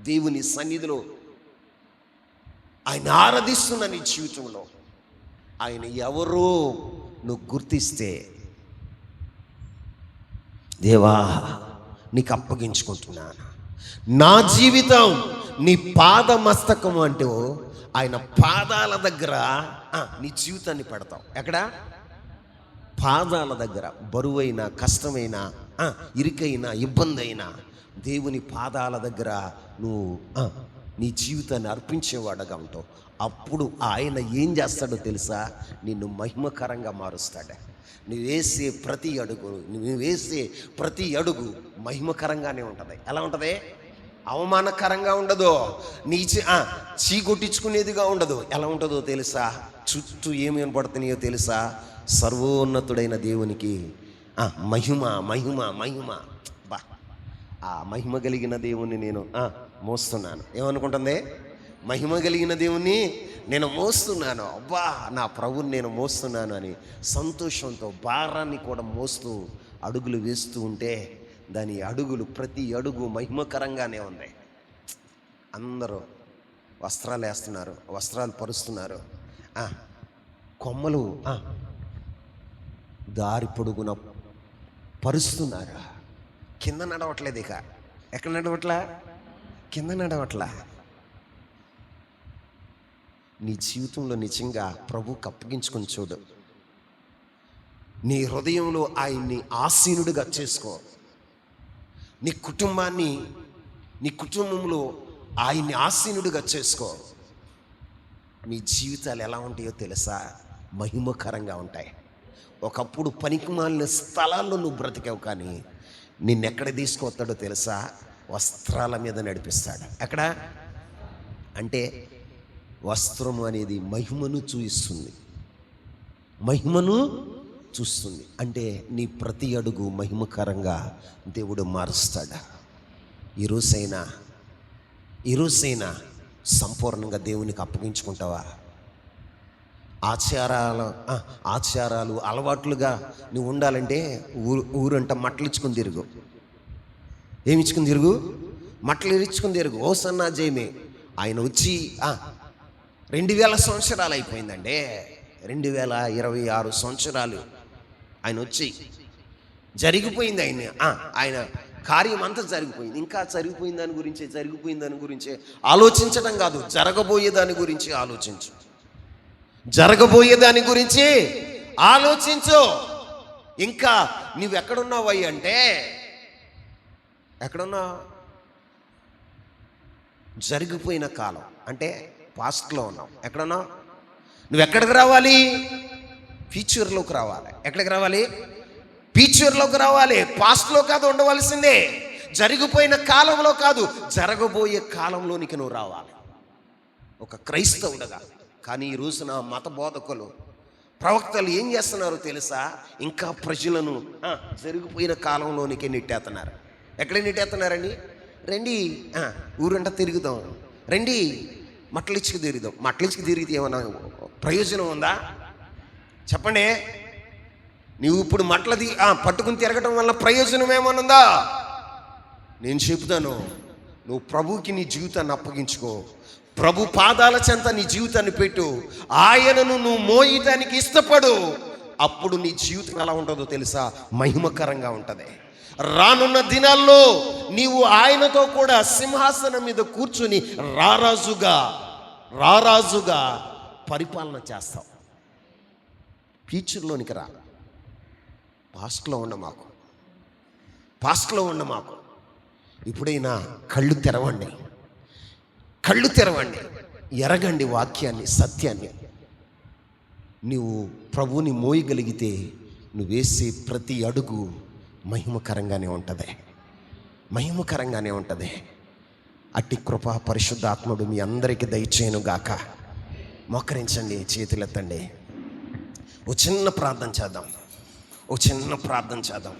[SPEAKER 1] దేవుని సన్నిధిలో ఆయన ఆరాధిస్తున్న నీ జీవితంలో ఆయన ఎవరో నువ్వు గుర్తిస్తే, దేవా నీకు అప్పగించుకుంటున్నాను నా జీవితం, నీ పాదమస్తకం అంటూ ఆయన పాదాల దగ్గర నీ జీవితాన్ని పెడతావు. ఎక్కడ? పాదాల దగ్గర. బరువైన, కష్టమైన, ఇరుకైన, ఇబ్బంది అయినా దేవుని పాదాల దగ్గర నువ్వు నీ జీవితాన్ని అర్పించేవాడుగా ఉంటావు. అప్పుడు ఆయన ఏం చేస్తాడో తెలుసా? నిన్ను మహిమకరంగా మారుస్తాడు. నువ్వు వేసే ప్రతి అడుగు మహిమకరంగానే ఉంటుంది. ఎలా ఉంటుంది? అవమానకరంగా ఉండదు, చీకొట్టించుకునేదిగా ఉండదు. ఎలా ఉంటుందో తెలుసా? చుట్టూ ఏమి వినపడుతున్నాయో తెలుసా? సర్వోన్నతుడైన దేవునికి మహిమ మహిమ మహిమ. బా, ఆ మహిమ కలిగిన దేవుణ్ణి నేను మోస్తున్నాను. ఏమనుకుంటుంది? మహిమ కలిగిన దేవుణ్ణి నేను మోస్తున్నాను. అబ్బా, నా ప్రభుని నేను మోస్తున్నాను అని సంతోషంతో భారాన్ని కూడా మోస్తూ అడుగులు వేస్తూ ఉంటే దాని అడుగులు, ప్రతి అడుగు మహిమకరంగానే ఉంది. అందరూ వస్త్రాలు వేస్తున్నారు, వస్త్రాలు పరుస్తున్నారు. కొమ్మలు దారి పొడుగున పరుస్తున్నారు. కింద నడవట్లేదు. ఇక ఎక్కడ నడవట్లా? కింద నడవట్లా. నీ జీవితంలో నిజంగా ప్రభువుకి అప్పగించుకొని చూడు. నీ హృదయంలో ఆయన్ని ఆసీనుడిగా చేసుకో. నీ కుటుంబంలో ఆయన్ని ఆసీనుడిగా చేసుకో. మీ జీవితాలు ఎలా ఉంటాయో తెలుసా? మహిమకరంగా ఉంటాయి. ఒకప్పుడు పనికిమాలిన స్థలాల్లో నువ్వు బ్రతికావు, కానీ నిన్నెక్కడ తీసుకొస్తాడో తెలుసా? వస్త్రాల మీద నడిపిస్తాడు. ఎక్కడ అంటే వస్త్రము అనేది మహిమను చూయిస్తుంది, మహిమను చూస్తుంది. అంటే నీ ప్రతి అడుగు మహిమకరంగా దేవుడు మారుస్తాడా? ఈరోజైనా సంపూర్ణంగా దేవునికి అప్పగించుకుంటావా? ఆచారాలు అలవాట్లుగా నువ్వు ఉండాలంటే ఊరంట మట్టలిచ్చుకుని తిరుగు. ఏమిచ్చుకుని తిరుగు? మట్టలు ఇచ్చుకుని తిరుగు. ఓ సన్నా జయమే. ఆయన వచ్చి 2000 సంవత్సరాలు అయిపోయిందండి. 2026 సంవత్సరాలు ఆయన వచ్చి జరిగిపోయింది. ఆయన కార్యం అంతా జరిగిపోయింది. ఇంకా జరిగిపోయిన దాని గురించే ఆలోచించడం కాదు, జరగబోయే దాని గురించి ఆలోచించు. జరగబోయే దాని గురించి ఆలోచించు. ఇంకా నువ్వెక్కడున్నావు అంటే ఎక్కడున్నా? జరిగిపోయిన కాలం అంటే పాస్ట్లో ఉన్నావు. ఎక్కడున్నా? నువ్వు ఎక్కడికి రావాలి? ఫ్యూచర్లోకి రావాలి. ఎక్కడికి రావాలి? ఫ్యూచర్లోకి రావాలి. పాస్ట్లో కాదు ఉండవలసిందే. జరిగిపోయిన కాలంలో కాదు, జరగబోయే కాలంలోనికి నువ్వు రావాలి ఒక క్రైస్తవుడుగా. కానీ ఈ రోజున మత బోధకులు, ప్రవక్తలు ఏం చేస్తున్నారో తెలుసా? ఇంకా ప్రజలను జరిగిపోయిన కాలంలోనికి నెట్టేస్తున్నారు. ఎక్కడ నెట్టేస్తున్నారండి? రండి ఊరంతా తిరుగుదాం, రండి మట్టలిచ్చుకు తిరుగుదాం. మట్టలిచ్చుకు తిరిగితే ఏమన్నా ప్రయోజనం ఉందా? చెప్పండి. నువ్వు ఇప్పుడు మట్లది పట్టుకుని తిరగటం వల్ల ప్రయోజనం ఏమనుందా? నేను చెబుతాను, నువ్వు ప్రభువుకి నీ జీవితాన్ని అప్పగించుకో. ప్రభు పాదాల చెంత నీ జీవితాన్ని పెట్టు. ఆయనను నువ్వు మోయటానికి ఇష్టపడు. అప్పుడు నీ జీవితం ఎలా ఉంటుందో తెలుసా? మహిమకరంగా ఉంటుంది. రానున్న దినాల్లో నీవు ఆయనతో కూడా సింహాసనం మీద కూర్చుని రారాజుగా పరిపాలన చేస్తావు. ఫ్యూచర్లోనికి రా. పాస్ట్లో ఉన్న మాకు ఇప్పుడైనా కళ్ళు తెరవండి, ఎరగండి వాక్యాన్ని, సత్యాన్ని. నీవు ప్రభువుని మోయగలిగితే నువ్వు వేసే ప్రతి అడుగు మహిమకరంగానే ఉంటుంది. అట్టి కృప పరిశుద్ధాత్ముడు మీ అందరికీ దయచేయను గాక. మోకరించండి, చేతులెత్తండి. ఓ చిన్న ప్రార్థన చేద్దాం.